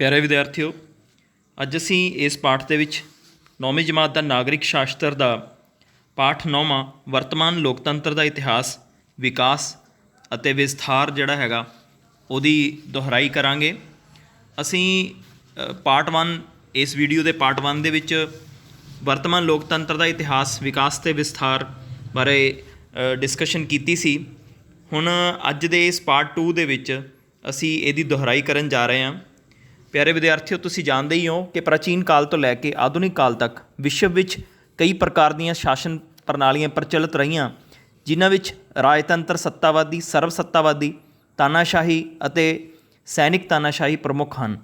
ਪਿਆਰੇ ਵਿਦਿਆਰਥੀਓ, ਅੱਜ ਅਸੀਂ ਇਸ ਪਾਠ ਦੇ ਵਿੱਚ 9ਵੀਂ ਜਮਾਤ ਦਾ ਨਾਗਰਿਕ ਸ਼ਾਸਤਰ ਦਾ ਪਾਠ 9ਵਾਂ ਵਰਤਮਾਨ ਲੋਕਤੰਤਰ ਦਾ ਇਤਿਹਾਸ, ਵਿਕਾਸ ਅਤੇ ਵਿਸਥਾਰ ਜਿਹੜਾ ਹੈਗਾ ਉਹਦੀ ਦੁਹਰਾਈ ਕਰਾਂਗੇ। ਅਸੀਂ ਪਾਰਟ 1 ਇਸ ਵੀਡੀਓ ਦੇ ਪਾਰਟ 1 ਦੇ ਵਿੱਚ ਵਰਤਮਾਨ ਲੋਕਤੰਤਰ ਦਾ ਇਤਿਹਾਸ, ਵਿਕਾਸ ਅਤੇ ਵਿਸਥਾਰ ਬਾਰੇ ਡਿਸਕਸ਼ਨ ਕੀਤੀ ਸੀ। ਹੁਣ ਅੱਜ ਦੇ ਇਸ ਪਾਰਟ 2 ਦੇ ਵਿੱਚ ਅਸੀਂ ਇਹਦੀ ਦੁਹਰਾਈ ਕਰਨ ਜਾ ਰਹੇ ਹਾਂ। ਪਿਆਰੇ ਵਿਦਿਆਰਥੀਓ, ਤੁਸੀਂ ਜਾਣਦੇ ਹੀ ਹੋ ਕਿ ਪ੍ਰਾਚੀਨ ਕਾਲ ਤੋਂ ਲੈ ਕੇ ਆਧੁਨਿਕ ਕਾਲ ਤੱਕ ਵਿਸ਼ਵ ਵਿੱਚ ਕਈ ਪ੍ਰਕਾਰ ਦੀਆਂ ਸ਼ਾਸਨ ਪ੍ਰਣਾਲੀਆਂ ਪ੍ਰਚਲਿਤ ਰਹੀਆਂ, ਜਿਨ੍ਹਾਂ ਵਿੱਚ ਰਾਜਤੰਤਰ, ਸੱਤਾਵਾਦੀ, ਸਰਵ ਸੱਤਾਵਾਦੀ, ਤਾਨਾਸ਼ਾਹੀ ਅਤੇ ਸੈਨਿਕ ਤਾਨਾਸ਼ਾਹੀ ਪ੍ਰਮੁੱਖ ਹਨ।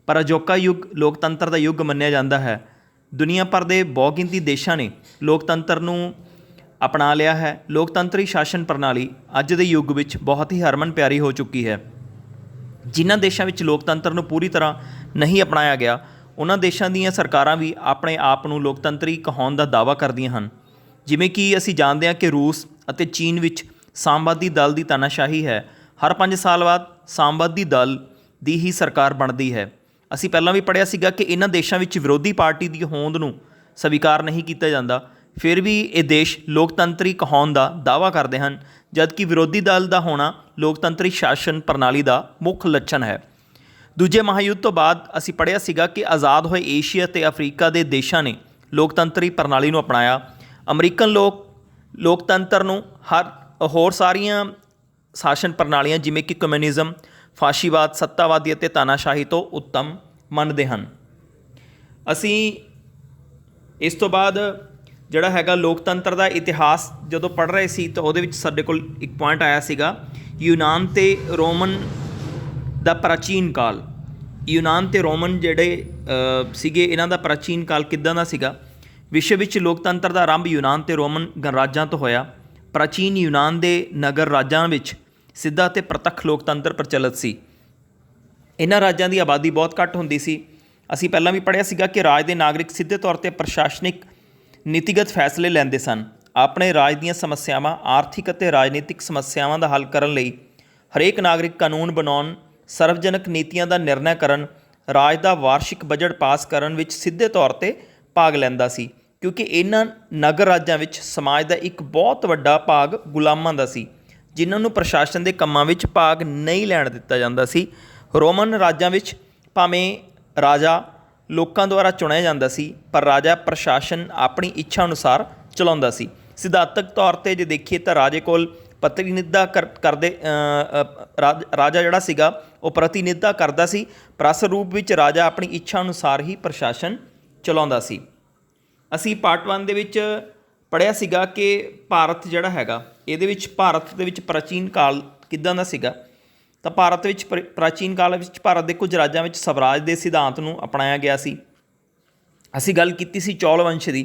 ਪਰ ਅਜੋਕਾ ਯੁੱਗ ਲੋਕਤੰਤਰ ਦਾ ਯੁੱਗ ਮੰਨਿਆ ਜਾਂਦਾ ਹੈ। ਦੁਨੀਆ ਭਰ ਦੇ ਬਹੁਗਿਣਤੀ ਦੇਸ਼ਾਂ ਨੇ ਲੋਕਤੰਤਰ ਨੂੰ ਅਪਣਾ ਲਿਆ ਹੈ। ਲੋਕਤੰਤਰੀ ਸ਼ਾਸਨ ਪ੍ਰਣਾਲੀ ਅੱਜ ਦੇ ਯੁੱਗ ਵਿੱਚ ਬਹੁਤ ਹੀ ਹਰਮਨ ਪਿਆਰੀ ਹੋ ਚੁੱਕੀ ਹੈ। ਜਿਨ੍ਹਾਂ ਦੇਸ਼ਾਂ ਵਿੱਚ ਲੋਕਤੰਤਰ ਨੂੰ ਪੂਰੀ ਤਰ੍ਹਾਂ ਨਹੀਂ ਅਪਣਾਇਆ ਗਿਆ, ਉਹਨਾਂ ਦੇਸ਼ਾਂ ਦੀਆਂ ਸਰਕਾਰਾਂ ਵੀ ਆਪਣੇ ਆਪ ਨੂੰ ਲੋਕਤੰਤਰੀ ਕਹਾਉਣ ਦਾ ਦਾਅਵਾ ਕਰਦੀਆਂ ਹਨ। ਜਿਵੇਂ ਕਿ ਅਸੀਂ ਜਾਣਦੇ ਹਾਂ ਕਿ ਰੂਸ ਅਤੇ ਚੀਨ ਵਿੱਚ ਸਾਮਵਾਦੀ ਦਲ ਦੀ ਤਾਨਾਸ਼ਾਹੀ ਹੈ। ਹਰ 5 ਸਾਲ ਬਾਅਦ ਸਾਮਵਾਦੀ ਦਲ ਦੀ ਹੀ ਸਰਕਾਰ ਬਣਦੀ ਹੈ। ਅਸੀਂ ਪਹਿਲਾਂ ਵੀ ਪੜ੍ਹਿਆ ਸੀਗਾ ਕਿ ਇਹਨਾਂ ਦੇਸ਼ਾਂ ਵਿੱਚ ਵਿਰੋਧੀ ਪਾਰਟੀ ਦੀ ਹੋਂਦ ਨੂੰ ਸਵੀਕਾਰ ਨਹੀਂ ਕੀਤਾ ਜਾਂਦਾ, ਫਿਰ ਵੀ ਇਹ ਦੇਸ਼ ਲੋਕਤੰਤਰੀ ਕਹਾਉਣ ਦਾ ਦਾਅਵਾ ਕਰਦੇ ਹਨ, ਜਦਕਿ ਵਿਰੋਧੀ ਦਲ ਦਾ ਹੋਣਾ ਲੋਕਤੰਤਰੀ ਸ਼ਾਸਨ ਪ੍ਰਣਾਲੀ ਦਾ ਮੁੱਖ ਲੱਛਣ ਹੈ। ਦੂਜੇ ਮਹਾਂਯੁੱਧ ਤੋਂ ਬਾਅਦ ਅਸੀਂ ਪੜ੍ਹਿਆ ਸੀਗਾ ਕਿ ਆਜ਼ਾਦ ਹੋਏ ਏਸ਼ੀਆ ਅਤੇ ਅਫਰੀਕਾ ਦੇ ਦੇਸ਼ਾਂ ਨੇ ਲੋਕਤੰਤਰੀ ਪ੍ਰਣਾਲੀ ਨੂੰ ਅਪਣਾਇਆ। ਅਮਰੀਕਨ ਲੋਕਤੰਤਰ ਨੂੰ ਹੋਰ ਸਾਰੀਆਂ ਸ਼ਾਸਨ ਪ੍ਰਣਾਲੀਆਂ ਜਿਵੇਂ ਕਿ ਕਮਿਊਨਿਜ਼ਮ, ਫਾਸ਼ੀਵਾਦ, ਸੱਤਾਵਾਦੀ ਅਤੇ ਤਾਨਾਸ਼ਾਹੀ ਤੋਂ ਉੱਤਮ ਮੰਨਦੇ ਹਨ। ਅਸੀਂ ਇਸ ਤੋਂ ਬਾਅਦ ਜਿਹੜਾ ਹੈਗਾ ਲੋਕਤੰਤਰ ਦਾ ਇਤਿਹਾਸ ਜਦੋਂ ਪੜ੍ਹ ਰਹੇ ਸੀ ਤਾਂ ਉਹਦੇ ਵਿੱਚ ਸਾਡੇ ਕੋਲ ਇੱਕ ਪੁਆਇੰਟ ਆਇਆ ਸੀਗਾ, ਯੂਨਾਨ ਅਤੇ ਰੋਮਨ ਦਾ ਪ੍ਰਾਚੀਨ ਕਾਲ। ਯੂਨਾਨ ਅਤੇ ਰੋਮਨ ਜਿਹੜੇ ਸੀਗੇ, ਇਹਨਾਂ ਦਾ ਪ੍ਰਾਚੀਨ ਕਾਲ ਕਿੱਦਾਂ ਦਾ ਸੀਗਾ। ਵਿਸ਼ਵ ਵਿੱਚ ਲੋਕਤੰਤਰ ਦਾ ਆਰੰਭ ਯੂਨਾਨ ਅਤੇ ਰੋਮਨ ਗਣਰਾਜਾਂ ਤੋਂ ਹੋਇਆ। ਪ੍ਰਾਚੀਨ ਯੂਨਾਨ ਦੇ ਨਗਰ ਰਾਜਾਂ ਵਿੱਚ ਸਿੱਧਾ ਅਤੇ ਪ੍ਰਤੱਖ ਲੋਕਤੰਤਰ ਪ੍ਰਚਲਿਤ ਸੀ। ਇਹਨਾਂ ਰਾਜਾਂ ਦੀ ਆਬਾਦੀ ਬਹੁਤ ਘੱਟ ਹੁੰਦੀ ਸੀ। ਅਸੀਂ ਪਹਿਲਾਂ ਵੀ ਪੜ੍ਹਿਆ ਸੀਗਾ ਕਿ ਰਾਜ ਦੇ ਨਾਗਰਿਕ ਸਿੱਧੇ ਤੌਰ 'ਤੇ ਪ੍ਰਸ਼ਾਸਨਿਕ ਨੀਤੀਗਤ ਫੈਸਲੇ ਲੈਂਦੇ ਸਨ। ਆਪਣੇ ਰਾਜ ਦੀਆਂ ਸਮੱਸਿਆਵਾਂ, ਆਰਥਿਕ ਅਤੇ ਰਾਜਨੀਤਿਕ ਸਮੱਸਿਆਵਾਂ ਦਾ ਹੱਲ ਕਰਨ ਲਈ ਹਰੇਕ ਨਾਗਰਿਕ ਕਾਨੂੰਨ ਬਣਾਉਣ, ਸਰਵਜਨਕ ਨੀਤੀਆਂ ਦਾ ਨਿਰਣਾ ਕਰਨ, ਰਾਜ ਦਾ ਵਾਰਸ਼ਿਕ ਬਜਟ ਪਾਸ ਕਰਨ ਵਿੱਚ ਸਿੱਧੇ ਤੌਰ 'ਤੇ ਭਾਗ ਲੈਂਦਾ ਸੀ, ਕਿਉਂਕਿ ਇਹਨਾਂ ਨਗਰ ਰਾਜਾਂ ਵਿੱਚ ਸਮਾਜ ਦਾ ਇੱਕ ਬਹੁਤ ਵੱਡਾ ਭਾਗ ਗੁਲਾਮਾਂ ਦਾ ਸੀ, ਜਿਨ੍ਹਾਂ ਨੂੰ ਪ੍ਰਸ਼ਾਸਨ ਦੇ ਕੰਮਾਂ ਵਿੱਚ ਭਾਗ ਨਹੀਂ ਲੈਣ ਦਿੱਤਾ ਜਾਂਦਾ ਸੀ। ਰੋਮਨ ਰਾਜਾਂ ਵਿੱਚ ਭਾਵੇਂ ਰਾਜਾ ਲੋਕਾਂ ਦੁਆਰਾ ਚੁਣਿਆ ਜਾਂਦਾ ਸੀ, ਪਰ ਰਾਜਾ ਪ੍ਰਸ਼ਾਸਨ ਆਪਣੀ ਇੱਛਾ ਅਨੁਸਾਰ ਚਲਾਉਂਦਾ ਸੀ। ਸਿਧਾਂਤਕ ਤੌਰ 'ਤੇ ਜੇ ਦੇਖੀਏ ਤਾਂ ਰਾਜੇ ਕੋਲ ਪ੍ਰਤੀਨਿਧਤਾ ਕਰਦੇ ਰਾਜਾ ਜਿਹੜਾ ਸੀਗਾ ਉਹ ਪ੍ਰਤੀਨਿਧਤਾ ਕਰਦਾ ਸੀ, ਪਰ ਅਸਲ ਰੂਪ ਵਿੱਚ ਰਾਜਾ ਆਪਣੀ ਇੱਛਾ ਅਨੁਸਾਰ ਹੀ ਪ੍ਰਸ਼ਾਸਨ ਚਲਾਉਂਦਾ ਸੀ। ਅਸੀਂ ਪਾਰਟ 1 ਦੇ ਵਿੱਚ ਪੜ੍ਹਿਆ ਸੀਗਾ ਕਿ ਭਾਰਤ ਜਿਹੜਾ ਹੈਗਾ, ਇਹਦੇ ਵਿੱਚ ਭਾਰਤ ਦੇ ਵਿੱਚ ਪ੍ਰਾਚੀਨ ਕਾਲ ਕਿੱਦਾਂ ਦਾ ਸੀਗਾ। ਤਾਂ ਭਾਰਤ ਵਿੱਚ ਪ੍ਰਾਚੀਨ ਕਾਲ ਵਿੱਚ ਭਾਰਤ ਦੇ ਕੁਝ ਰਾਜਾਂ ਵਿੱਚ ਸਵਰਾਜ ਦੇ ਸਿਧਾਂਤ ਨੂੰ ਅਪਣਾਇਆ ਗਿਆ ਸੀ। ਅਸੀਂ ਗੱਲ ਕੀਤੀ ਸੀ ਚੌਲ ਵੰਸ਼ ਦੀ।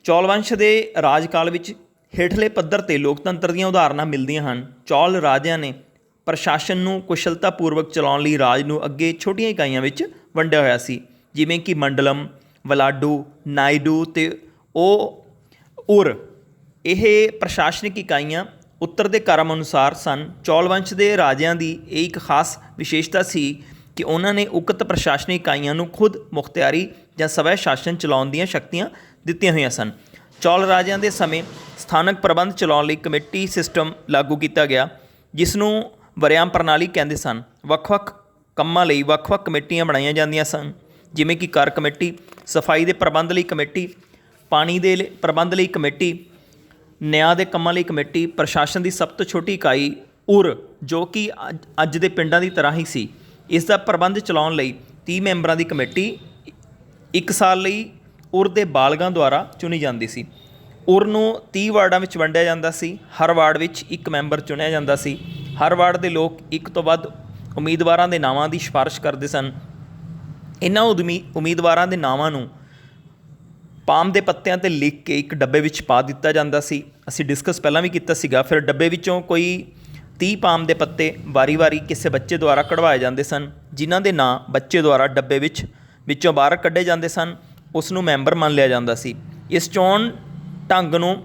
ਚੌਲ ਵੰਸ਼ ਦੇ ਰਾਜਕਾਲ ਵਿੱਚ ਹੇਠਲੇ ਪੱਧਰ 'ਤੇ ਲੋਕਤੰਤਰ ਦੀਆਂ ਉਦਾਹਰਨਾਂ ਮਿਲਦੀਆਂ ਹਨ। ਚੌਲ ਰਾਜਿਆਂ ਨੇ ਪ੍ਰਸ਼ਾਸਨ ਨੂੰ ਕੁਸ਼ਲਤਾਪੂਰਵਕ ਚਲਾਉਣ ਲਈ ਰਾਜ ਨੂੰ ਅੱਗੇ ਛੋਟੀਆਂ ਇਕਾਈਆਂ ਵਿੱਚ ਵੰਡਿਆ ਹੋਇਆ ਸੀ, ਜਿਵੇਂ ਕਿ ਮੰਡਲਮ, ਵਲਾਡੂ, ਨਾਇਡੂ ਅਤੇ ਉਰ। ਇਹ ਪ੍ਰਸ਼ਾਸਨਿਕ ਇਕਾਈਆਂ ਉੱਤਰ ਦੇ ਕਰਮ ਅਨੁਸਾਰ ਸਨ। ਚੌਲ ਵੰਸ਼ ਦੇ ਰਾਜਿਆਂ ਦੀ ਇਹ ਇੱਕ ਖਾਸ ਵਿਸ਼ੇਸ਼ਤਾ ਸੀ ਕਿ ਉਹਨਾਂ ਨੇ ਉਕਤ ਪ੍ਰਸ਼ਾਸਨਿਕ ਇਕਾਈਆਂ ਨੂੰ ਖੁਦ ਮੁਖਤਿਆਰੀ ਜਾਂ ਸਵੈ ਸ਼ਾਸਨ ਚਲਾਉਣ ਦੀਆਂ ਸ਼ਕਤੀਆਂ ਦਿੱਤੀਆਂ ਹੋਈਆਂ ਸਨ। ਚੌਲ ਰਾਜਿਆਂ ਦੇ ਸਮੇਂ ਸਥਾਨਕ ਪ੍ਰਬੰਧ ਚਲਾਉਣ ਲਈ ਕਮੇਟੀ ਸਿਸਟਮ ਲਾਗੂ ਕੀਤਾ ਗਿਆ, ਜਿਸ ਨੂੰ ਵਰਿਆਮ ਪ੍ਰਣਾਲੀ ਕਹਿੰਦੇ ਸਨ। ਵੱਖ-ਵੱਖ ਕੰਮਾਂ ਲਈ ਵੱਖ-ਵੱਖ ਕਮੇਟੀਆਂ ਬਣਾਈਆਂ ਜਾਂਦੀਆਂ ਸਨ, ਜਿਵੇਂ ਕਿ ਕਰ ਕਮੇਟੀ, ਸਫਾਈ ਦੇ ਪ੍ਰਬੰਧ ਲਈ ਕਮੇਟੀ, ਪਾਣੀ ਦੇ ਪ੍ਰਬੰਧ ਲਈ ਕਮੇਟੀ, ਨਿਆਂ ਦੇ ਕੰਮਾਂ ਲਈ ਕਮੇਟੀ। ਪ੍ਰਸ਼ਾਸਨ ਦੀ ਸਭ ਤੋਂ ਛੋਟੀ ਇਕਾਈ ਉਰ, ਜੋ ਕਿ ਅੱਜ ਦੇ ਪਿੰਡਾਂ ਦੀ ਤਰ੍ਹਾਂ ਹੀ ਸੀ, ਇਸ ਦਾ ਪ੍ਰਬੰਧ ਚਲਾਉਣ ਲਈ 30 ਮੈਂਬਰਾਂ ਦੀ ਕਮੇਟੀ 1 ਸਾਲ ਲਈ ਉਰ ਦੇ ਬਾਲਗਾਂ ਦੁਆਰਾ ਚੁਣੀ ਜਾਂਦੀ ਸੀ। ਉਰ ਨੂੰ 30 ਵਾਰਡਾਂ ਵਿੱਚ ਵੰਡਿਆ ਜਾਂਦਾ ਸੀ। ਹਰ ਵਾਰਡ ਵਿੱਚ ਇੱਕ ਮੈਂਬਰ ਚੁਣਿਆ ਜਾਂਦਾ ਸੀ। ਹਰ ਵਾਰਡ ਦੇ ਲੋਕ ਇੱਕ ਤੋਂ ਵੱਧ ਉਮੀਦਵਾਰਾਂ ਦੇ ਨਾਵਾਂ ਦੀ ਸਿਫਾਰਿਸ਼ ਕਰਦੇ ਸਨ। ਇਹਨਾਂ ਉਮੀਦਵਾਰਾਂ ਦੇ ਨਾਵਾਂ ਨੂੰ ਪਾਮ ਦੇ ਪੱਤਿਆਂ 'ਤੇ ਲਿਖ ਕੇ ਇੱਕ ਡੱਬੇ ਵਿੱਚ ਪਾ ਦਿੱਤਾ ਜਾਂਦਾ ਸੀ। ਅਸੀਂ ਡਿਸਕਸ ਪਹਿਲਾਂ ਵੀ ਕੀਤਾ ਸੀਗਾ। ਫਿਰ ਡੱਬੇ ਵਿੱਚੋਂ ਕੋਈ 30 ਪਾਮ ਦੇ ਪੱਤੇ ਵਾਰੀ-ਵਾਰੀ ਕਿਸੇ ਬੱਚੇ ਦੁਆਰਾ ਕਢਵਾਏ ਜਾਂਦੇ ਸਨ, ਜਿਨ੍ਹਾਂ ਦੇ ਨਾਂ ਬੱਚੇ ਦੁਆਰਾ ਡੱਬੇ ਵਿੱਚੋਂ ਬਾਹਰ ਕੱਢੇ ਜਾਂਦੇ ਸਨ, ਉਸ ਨੂੰ ਮੈਂਬਰ ਮੰਨ ਲਿਆ ਜਾਂਦਾ ਸੀ। ਇਸ ਚੋਣ ਢੰਗ ਨੂੰ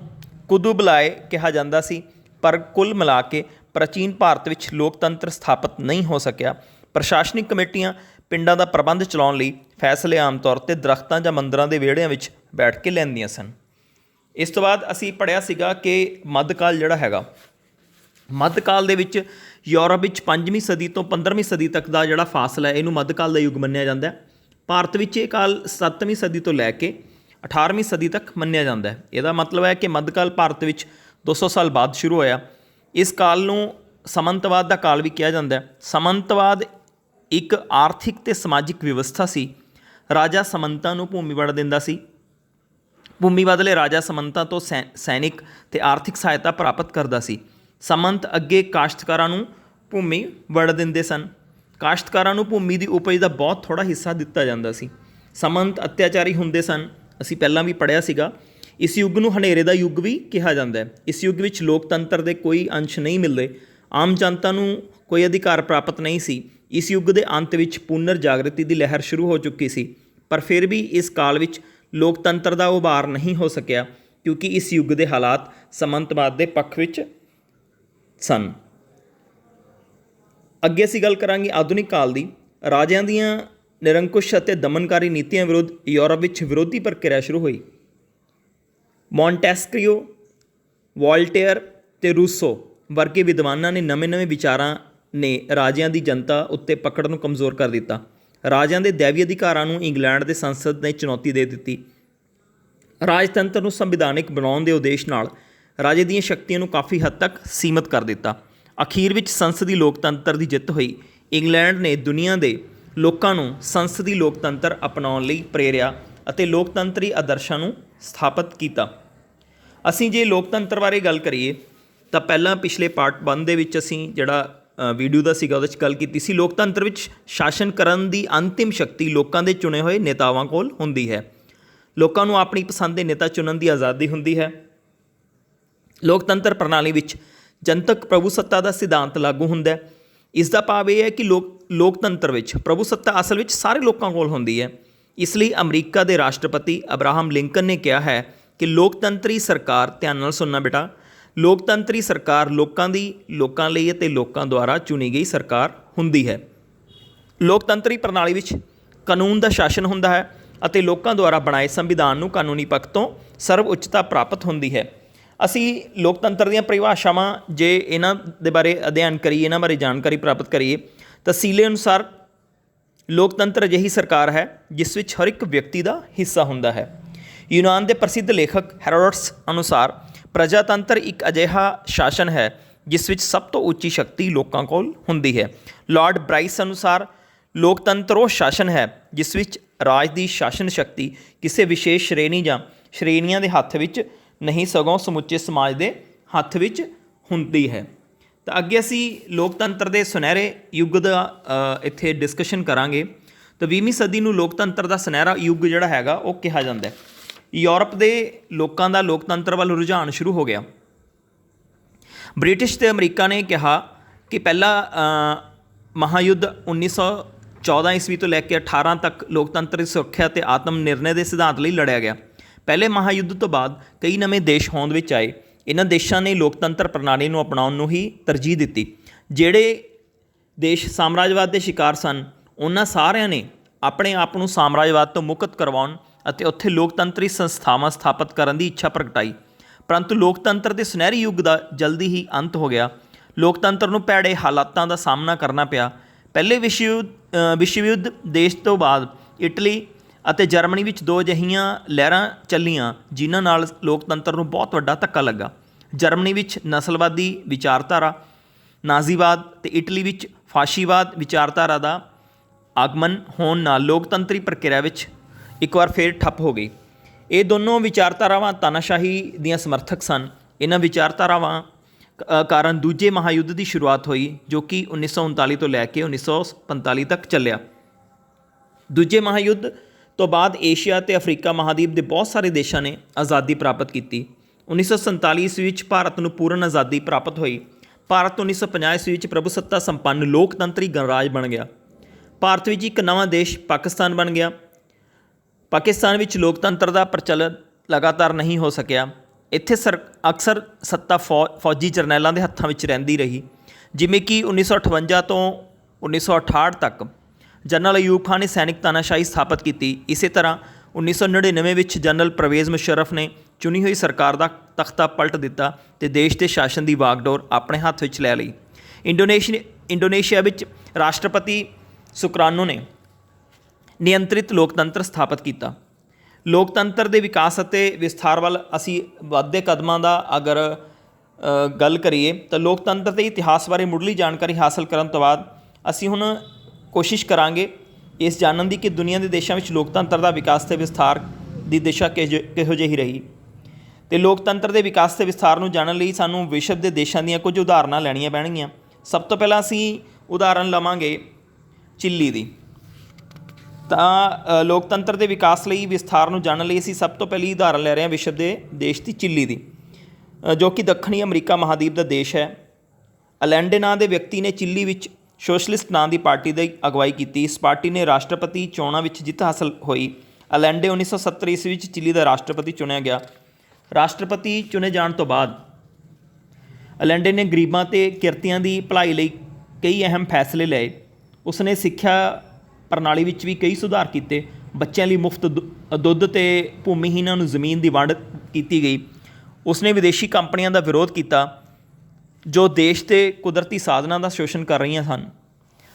ਕੁਦੂ ਬੁਲਾਏ ਕਿਹਾ ਜਾਂਦਾ ਸੀ। ਪਰ ਕੁੱਲ ਮਿਲਾ ਕੇ ਪ੍ਰਾਚੀਨ ਭਾਰਤ ਵਿੱਚ ਲੋਕਤੰਤਰ ਸਥਾਪਿਤ ਨਹੀਂ ਹੋ ਸਕਿਆ। ਪ੍ਰਸ਼ਾਸਨਿਕ ਕਮੇਟੀਆਂ ਪਿੰਡਾਂ ਦਾ ਪ੍ਰਬੰਧ ਚਲਾਉਣ ਲਈ ਫੈਸਲੇ ਆਮ ਤੌਰ 'ਤੇ ਦਰੱਖਤਾਂ ਜਾਂ ਮੰਦਰਾਂ ਦੇ ਵਿਹੜਿਆਂ ਵਿੱਚ ਬੈਠ ਕੇ ਲੈਂਦੀਆਂ ਸਨ। ਇਸ ਤੋਂ ਬਾਅਦ ਅਸੀਂ ਪੜ੍ਹਿਆ ਸੀਗਾ ਕਿ ਮੱਧਕਾਲ ਜਿਹੜਾ ਹੈਗਾ, ਮੱਧਕਾਲ ਦੇ ਵਿੱਚ ਯੂਰਪ ਵਿੱਚ 5ਵੀਂ ਸਦੀ ਤੋਂ 15ਵੀਂ ਸਦੀ ਤੱਕ ਦਾ ਜਿਹੜਾ ਫਾਸਲਾ ਹੈ ਇਹਨੂੰ ਮੱਧਕਾਲ ਦਾ ਯੁੱਗ ਮੰਨਿਆ ਜਾਂਦਾ ਹੈ। ਭਾਰਤ ਵਿੱਚ ਇਹ ਕਾਲ 7ਵੀਂ ਸਦੀ ਤੋਂ ਲੈ ਕੇ 18ਵੀਂ ਸਦੀ ਤੱਕ ਮੰਨਿਆ ਜਾਂਦਾ ਹੈ। ਇਹਦਾ ਮਤਲਬ ਹੈ ਕਿ ਮੱਧਕਾਲ ਭਾਰਤ ਵਿੱਚ 200 ਸਾਲ ਬਾਅਦ ਸ਼ੁਰੂ ਹੋਇਆ। ਇਸ ਕਾਲ ਨੂੰ ਸਮੰਤਵਾਦ ਦਾ ਕਾਲ ਵੀ ਕਿਹਾ ਜਾਂਦਾ ਹੈ। ਸਮੰਤਵਾਦ ਇੱਕ ਆਰਥਿਕ ਅਤੇ ਸਮਾਜਿਕ ਵਿਵਸਥਾ ਸੀ। ਰਾਜਾ ਸਮੰਤਾਂ ਨੂੰ ਭੂਮੀ ਵੰਡ ਦਿੰਦਾ ਸੀ। ਭੂਮੀ ਬਦਲੇ ਰਾਜਾ ਸਮੰਤਾਂ ਤੋਂ ਸੈਨਿਕ ਅਤੇ ਆਰਥਿਕ ਸਹਾਇਤਾ ਪ੍ਰਾਪਤ ਕਰਦਾ ਸੀ। ਸਮੰਤ ਅੱਗੇ ਕਾਸ਼ਤਕਾਰਾਂ ਨੂੰ ਭੂਮੀ ਵੰਡ ਦਿੰਦੇ ਸਨ। ਕਾਸ਼ਤਕਾਰਾਂ ਨੂੰ ਭੂਮੀ ਦੀ ਉਪਜ ਦਾ ਬਹੁਤ ਥੋੜ੍ਹਾ ਹਿੱਸਾ ਦਿੱਤਾ ਜਾਂਦਾ ਸੀ। ਸਮੰਤ ਅਤਿਆਚਾਰੀ ਹੁੰਦੇ ਸਨ, ਅਸੀਂ ਪਹਿਲਾਂ ਵੀ ਪੜ੍ਹਿਆ ਸੀਗਾ। ਇਸ ਯੁੱਗ ਨੂੰ ਹਨੇਰੇ ਦਾ ਯੁੱਗ ਵੀ ਕਿਹਾ ਜਾਂਦਾ ਹੈ। ਇਸ ਯੁੱਗ ਵਿੱਚ ਲੋਕਤੰਤਰ ਦੇ ਕੋਈ ਅੰਸ਼ ਨਹੀਂ ਮਿਲਦੇ, ਆਮ ਜਨਤਾ ਨੂੰ ਕੋਈ ਅਧਿਕਾਰ ਪ੍ਰਾਪਤ ਨਹੀਂ ਸੀ। ਇਸ ਯੁੱਗ ਦੇ ਅੰਤ ਵਿੱਚ ਪੁਨਰ ਜਾਗਰਤੀ ਦੀ ਲਹਿਰ ਸ਼ੁਰੂ ਹੋ ਚੁੱਕੀ ਸੀ, ਪਰ ਫਿਰ ਵੀ ਇਸ ਕਾਲ ਵਿੱਚ ਲੋਕਤੰਤਰ ਦਾ ਉਭਾਰ ਨਹੀਂ ਹੋ ਸਕਿਆ ਕਿਉਂਕਿ ਇਸ ਯੁੱਗ ਦੇ ਹਾਲਾਤ ਸਮੰਤਵਾਦ ਦੇ ਪੱਖ ਵਿੱਚ ਸਨ। ਅੱਗੇ ਅਸੀਂ ਗੱਲ ਕਰਾਂਗੇ ਆਧੁਨਿਕ ਕਾਲ ਦੀ। ਰਾਜਿਆਂ ਦੀਆਂ ਨਿਰੰਕੁਸ਼ ਅਤੇ ਦਮਨਕਾਰੀ ਨੀਤੀਆਂ ਵਿਰੁੱਧ ਯੂਰਪ ਵਿੱਚ ਵਿਰੋਧੀ ਪ੍ਰਕਿਰਿਆ ਸ਼ੁਰੂ ਹੋਈ। ਮੌਂਟੈਸਕੀਓ, ਵੋਲਟੇਅਰ ਅਤੇ ਰੂਸੋ ਵਰਗੇ ਵਿਦਵਾਨਾਂ ਨੇ ਨਵੇਂ ਵਿਚਾਰਾਂ ਨੇ ਰਾਜਿਆਂ ਦੀ ਜਨਤਾ ਉੱਤੇ ਪਕੜ ਨੂੰ ਕਮਜ਼ੋਰ ਕਰ ਦਿੱਤਾ। ਰਾਜਿਆਂ ਦੇ ਦੈਵੀ ਅਧਿਕਾਰਾਂ ਨੂੰ ਇੰਗਲੈਂਡ ਦੇ ਸੰਸਦ ਨੇ ਚੁਣੌਤੀ ਦੇ ਦਿੱਤੀ। ਰਾਜਤੰਤਰ ਨੂੰ ਸੰਵਿਧਾਨਿਕ ਬਣਾਉਣ ਦੇ ਉਦੇਸ਼ ਨਾਲ ਰਾਜੇ ਦੀਆਂ ਸ਼ਕਤੀਆਂ ਨੂੰ ਕਾਫੀ ਹੱਦ ਤੱਕ ਸੀਮਤ ਕਰ ਦਿੱਤਾ। ਅਖੀਰ ਵਿੱਚ ਸੰਸਦੀ ਲੋਕਤੰਤਰ ਦੀ ਜਿੱਤ ਹੋਈ। ਇੰਗਲੈਂਡ ਨੇ ਦੁਨੀਆ ਦੇ ਲੋਕਾਂ ਨੂੰ ਸੰਸਦੀ ਲੋਕਤੰਤਰ ਅਪਣਾਉਣ ਲਈ ਪ੍ਰੇਰਿਆ ਅਤੇ ਲੋਕਤੰਤਰੀ ਆਦਰਸ਼ਾਂ ਨੂੰ ਸਥਾਪਿਤ ਕੀਤਾ। ਅਸੀਂ ਜੇ ਲੋਕਤੰਤਰ ਬਾਰੇ ਗੱਲ ਕਰੀਏ ਤਾਂ ਪਹਿਲਾਂ ਪਿਛਲੇ ਪਾਰਟ 1 ਦੇ ਵਿੱਚ ਅਸੀਂ ਜਿਹੜਾ ਵੀਡੀਓ ਦਾ ਸੀਗਾ ਉਹਦੇ 'ਚ ਗੱਲ ਕੀਤੀ ਸੀ। ਲੋਕਤੰਤਰ ਵਿੱਚ ਸ਼ਾਸਨ ਕਰਨ ਦੀ ਅੰਤਿਮ ਸ਼ਕਤੀ ਲੋਕਾਂ ਦੇ ਚੁਣੇ ਹੋਏ ਨੇਤਾਵਾਂ ਕੋਲ ਹੁੰਦੀ ਹੈ। ਲੋਕਾਂ ਨੂੰ ਆਪਣੀ ਪਸੰਦ ਦੇ ਨੇਤਾ ਚੁਣਨ ਦੀ ਆਜ਼ਾਦੀ ਹੁੰਦੀ ਹੈ। ਲੋਕਤੰਤਰ ਪ੍ਰਣਾਲੀ ਵਿੱਚ ਜਨਤਕ ਪ੍ਰਭੂਸੱਤਾ ਦਾ ਸਿਧਾਂਤ ਲਾਗੂ ਹੁੰਦਾ ਹੈ। ਇਸ ਦਾ ਭਾਵ ਇਹ ਹੈ ਕਿ ਲੋਕਤੰਤਰ ਵਿੱਚ ਪ੍ਰਭੂਸੱਤਾ ਅਸਲ ਵਿੱਚ ਸਾਰੇ ਲੋਕਾਂ ਕੋਲ ਹੁੰਦੀ ਹੈ। ਇਸ ਲਈ ਅਮਰੀਕਾ ਦੇ ਰਾਸ਼ਟਰਪਤੀ ਅਬਰਾਹਮ ਲਿੰਕਨ ਨੇ ਕਿਹਾ ਹੈ ਕਿ ਲੋਕਤੰਤਰੀ ਸਰਕਾਰ, ਧਿਆਨ ਨਾਲ ਸੁਣਨਾ ਬੇਟਾ, ਲੋਕਤੰਤਰੀ ਸਰਕਾਰ ਲੋਕਾਂ ਦੀ, ਲੋਕਾਂ ਲਈ ਅਤੇ ਲੋਕਾਂ ਦੁਆਰਾ ਚੁਣੀ ਗਈ ਸਰਕਾਰ ਹੁੰਦੀ ਹੈ। ਲੋਕਤੰਤਰੀ ਪ੍ਰਣਾਲੀ ਵਿੱਚ ਕਾਨੂੰਨ ਦਾ ਸ਼ਾਸਨ ਹੁੰਦਾ ਹੈ ਅਤੇ ਲੋਕਾਂ ਦੁਆਰਾ ਬਣਾਏ ਸੰਵਿਧਾਨ ਨੂੰ ਕਾਨੂੰਨੀ ਪੱਖ ਤੋਂ ਸਰਵ ਉੱਚਤਾ ਪ੍ਰਾਪਤ ਹੁੰਦੀ ਹੈ। ਅਸੀਂ ਲੋਕਤੰਤਰ ਦੀਆਂ ਪਰਿਭਾਸ਼ਾਵਾਂ ਜੇ ਇਹਨਾਂ ਦੇ ਬਾਰੇ ਅਧਿਐਨ ਕਰੀਏ, ਇਹਨਾਂ ਬਾਰੇ ਜਾਣਕਾਰੀ ਪ੍ਰਾਪਤ ਕਰੀਏ ਤਾਂ ਸੀਲੇ ਅਨੁਸਾਰ ਲੋਕਤੰਤਰ ਅਜਿਹੀ ਸਰਕਾਰ ਹੈ ਜਿਸ ਵਿੱਚ ਹਰ ਇੱਕ ਵਿਅਕਤੀ ਦਾ ਹਿੱਸਾ ਹੁੰਦਾ ਹੈ। ਯੂਨਾਨ ਦੇ ਪ੍ਰਸਿੱਧ ਲੇਖਕ ਹੈਰੋਡੋਟਸ ਅਨੁਸਾਰ ਪ੍ਰਜਾਤੰਤਰ ਇੱਕ ਅਜਿਹਾ ਸ਼ਾਸਨ ਹੈ ਜਿਸ ਵਿੱਚ ਸਭ ਤੋਂ ਉੱਚੀ ਸ਼ਕਤੀ ਲੋਕਾਂ ਕੋਲ ਹੁੰਦੀ ਹੈ। ਲਾਰਡ ਬ੍ਰਾਈਸ ਅਨੁਸਾਰ ਲੋਕਤੰਤਰ ਉਹ ਸ਼ਾਸਨ ਹੈ ਜਿਸ ਵਿੱਚ ਰਾਜ ਦੀ ਸ਼ਾਸਨ ਸ਼ਕਤੀ ਕਿਸੇ ਵਿਸ਼ੇਸ਼ ਸ਼੍ਰੇਣੀ ਜਾਂ ਸ਼੍ਰੇਣੀਆਂ ਦੇ ਹੱਥ ਵਿੱਚ ਨਹੀਂ ਸਗੋਂ ਸਮੁੱਚੇ ਸਮਾਜ ਦੇ ਹੱਥ ਵਿੱਚ ਹੁੰਦੀ ਹੈ। ਤਾਂ ਅੱਗੇ ਅਸੀਂ ਲੋਕਤੰਤਰ ਦੇ ਸੁਨਹਿਰੇ ਯੁੱਗ ਦਾ ਇੱਥੇ ਡਿਸਕਸ਼ਨ ਕਰਾਂਗੇ। ਤਾਂ 20ਵੀਂ ਸਦੀ ਨੂੰ ਲੋਕਤੰਤਰ ਦਾ ਸੁਨਹਿਰਾ ਯੁੱਗ ਜਿਹੜਾ ਹੈਗਾ ਉਹ ਕਿਹਾ ਜਾਂਦਾ ਹੈ। ਯੂਰਪ ਦੇ ਲੋਕਾਂ ਦਾ ਲੋਕਤੰਤਰ ਵੱਲ ਰੁਝਾਨ ਸ਼ੁਰੂ ਹੋ ਗਿਆ। ਬ੍ਰਿਟਿਸ਼ ਅਤੇ ਅਮਰੀਕਾ ਨੇ ਕਿਹਾ ਕਿ ਪਹਿਲਾ ਮਹਾਯੁੱਧ 1914 ਈਸਵੀ ਤੋਂ ਲੈ ਕੇ 18 ਤੱਕ ਲੋਕਤੰਤਰ ਦੀ ਸੁਰੱਖਿਆ ਅਤੇ ਆਤਮ ਨਿਰਣੇ ਦੇ ਸਿਧਾਂਤ ਲਈ ਲੜਿਆ ਗਿਆ। ਪਹਿਲੇ ਮਹਾਯੁੱਧ ਤੋਂ ਬਾਅਦ ਕਈ ਨਵੇਂ ਦੇਸ਼ ਹੋਂਦ ਵਿੱਚ ਆਏ। ਇਹਨਾਂ ਦੇਸ਼ਾਂ ਨੇ ਲੋਕਤੰਤਰ ਪ੍ਰਣਾਲੀ ਨੂੰ ਅਪਣਾਉਣ ਨੂੰ ਹੀ ਤਰਜੀਹ ਦਿੱਤੀ। ਜਿਹੜੇ ਦੇਸ਼ ਸਾਮਰਾਜਵਾਦ ਦੇ ਸ਼ਿਕਾਰ ਸਨ ਉਹਨਾਂ ਸਾਰਿਆਂ ਨੇ ਆਪਣੇ ਆਪ ਨੂੰ ਸਾਮਰਾਜਵਾਦ ਤੋਂ ਮੁਕਤ ਕਰਵਾਉਣ ਅਤੇ ਉੱਥੇ ਲੋਕਤੰਤਰੀ ਸੰਸਥਾਵਾਂ ਸਥਾਪਿਤ ਕਰਨ ਦੀ ਇੱਛਾ ਪ੍ਰਗਟਾਈ। ਪਰੰਤੂ ਲੋਕਤੰਤਰ ਦੇ ਸੁਨਹਿਰੀ ਯੁੱਗ ਦਾ ਜਲਦੀ ਹੀ ਅੰਤ ਹੋ ਗਿਆ। ਲੋਕਤੰਤਰ ਨੂੰ ਭੈੜੇ ਹਾਲਾਤਾਂ ਦਾ ਸਾਹਮਣਾ ਕਰਨਾ ਪਿਆ। ਪਹਿਲੇ ਵਿਸ਼ਵ ਯੁੱਧ ਦੇਸ਼ ਤੋਂ ਬਾਅਦ ਇਟਲੀ ਅਤੇ ਜਰਮਨੀ ਵਿੱਚ ਦੋ ਅਜਿਹੀਆਂ ਲਹਿਰਾਂ ਚੱਲੀਆਂ ਜਿਨ੍ਹਾਂ ਨਾਲ ਲੋਕਤੰਤਰ ਨੂੰ ਬਹੁਤ ਵੱਡਾ ਧੱਕਾ ਲੱਗਾ। ਜਰਮਨੀ ਵਿੱਚ ਨਸਲਵਾਦੀ ਵਿਚਾਰਧਾਰਾ ਨਾਜ਼ੀਵਾਦ ਅਤੇ ਇਟਲੀ ਵਿੱਚ ਫਾਸ਼ੀਵਾਦ ਵਿਚਾਰਧਾਰਾ ਦਾ ਆਗਮਨ ਹੋਣ ਨਾਲ ਲੋਕਤੰਤਰੀ ਪ੍ਰਕਿਰਿਆ ਵਿੱਚ ਇੱਕ ਵਾਰ ਫਿਰ ਠੱਪ ਹੋ ਗਈ। ਇਹ ਦੋਨੋਂ ਵਿਚਾਰਧਾਰਾਵਾਂ ਤਾਨਾਸ਼ਾਹੀ ਦੀਆਂ ਸਮਰਥਕ ਸਨ। ਇਹਨਾਂ ਵਿਚਾਰਧਾਰਾਵਾਂ ਕਾਰਨ ਦੂਜੇ ਮਹਾਯੁੱਧ ਦੀ ਸ਼ੁਰੂਆਤ ਹੋਈ ਜੋ ਕਿ 1939 ਤੋਂ ਲੈ ਕੇ 1945 ਤੱਕ ਚੱਲਿਆ। ਦੂਜੇ ਮਹਾਯੁੱਧ ਤੋਂ ਬਾਅਦ ਏਸ਼ੀਆ ਅਤੇ ਅਫਰੀਕਾ ਮਹਾਦੀਪ ਦੇ ਬਹੁਤ ਸਾਰੇ ਦੇਸ਼ਾਂ ਨੇ ਆਜ਼ਾਦੀ ਪ੍ਰਾਪਤ ਕੀਤੀ। 1947 ਈਸਵੀ ਵਿੱਚ ਭਾਰਤ ਨੂੰ ਪੂਰਨ ਆਜ਼ਾਦੀ ਪ੍ਰਾਪਤ ਹੋਈ। ਭਾਰਤ 1950 ਈਸਵੀ ਵਿੱਚ ਪ੍ਰਭੂਸੱਤਾ ਸੰਪੰਨ ਲੋਕਤੰਤਰੀ ਗਣਰਾਜ ਬਣ ਗਿਆ। ਭਾਰਤ ਵਿੱਚ ਇੱਕ ਨਵਾਂ ਦੇਸ਼ ਪਾਕਿਸਤਾਨ ਬਣ ਗਿਆ। ਪਾਕਿਸਤਾਨ ਵਿੱਚ ਲੋਕਤੰਤਰ ਦਾ ਪ੍ਰਚਲਨ ਲਗਾਤਾਰ ਨਹੀਂ ਹੋ ਸਕਿਆ। ਇੱਥੇ ਅਕਸਰ ਸੱਤਾ ਫੌਜੀ ਜਰਨੈਲਾਂ ਦੇ ਹੱਥਾਂ ਵਿੱਚ ਰਹਿੰਦੀ ਰਹੀ। ਜਿਵੇਂ ਕਿ 1958 ਤੋਂ 1968 ਤੱਕ जनरल अयूब खान ने सैनिक तानाशाही स्थापित की। इस तरह 1999 ਵਿੱਚ जनरल परवेज़ मुशर्रफ ने चुनी हुई सरकार का तख्ता पलट दिता तो देश के शासन की वागडोर अपने हੱਥ ਵਿੱਚ ਲੈ ਲਈ। इंडोनेशिया ਵਿੱਚ राष्ट्रपति सुकरानो ने नियंत्रित लोकतंत्र स्थापित किया। लोकतंत्र के विकास और विस्तार वाल असी वाधे कदमां दा अगर गल करिए तो लोकतंत्र के इतिहास बारे मुढ़ली जानकारी हासिल करने तो बाद असी हुण कोशिश करांगे इस जानने की कि दुनिया के देशों में लोकतंत्र का विकास ते विस्तार की दिशा किहो जिही रही। तो लोकतंत्र के विकास ते विस्तार नूं जानने लई सानूं विश्व के देशों दी कुछ उदाहरणां लैणियां पैणगीਆਂ। सब तो पहला असी उदाहरण लवांगे चिली की। तो लोकतंत्र के विकास लई विस्तार नूं जानने लई असी सब तो पहली उदाहरण लै रहे हैं विश्व के देश की चिली की, जो कि दक्षिणी अमरीका महाद्वीप का देश है। अलेंडे नां दे व्यक्ति ने चिली विच सोशलिस्ट नां की पार्टी की अगवाई की। इस पार्टी ने राष्ट्रपति चोणां विच जित हासिल हुई। अलेंडे 1970 ईस्वी विच चिली का राष्ट्रपति चुनिया गया। राष्ट्रपति चुने जाने तो बाद अलेंडे ने गरीबां ते किरतियां की भलाई लई कई अहम फैसले लए। उसने सिक्ख्या प्रणाली विच भी कई सुधार किए। बच्चों लिए मुफ्त दुੱਧ ते भूमिहीनां नूं जमीन की वंड की गई। उसने विदेशी कंपनियों का विरोध किया जो देश के कुदरती साधनों का शोषण कर रही सन।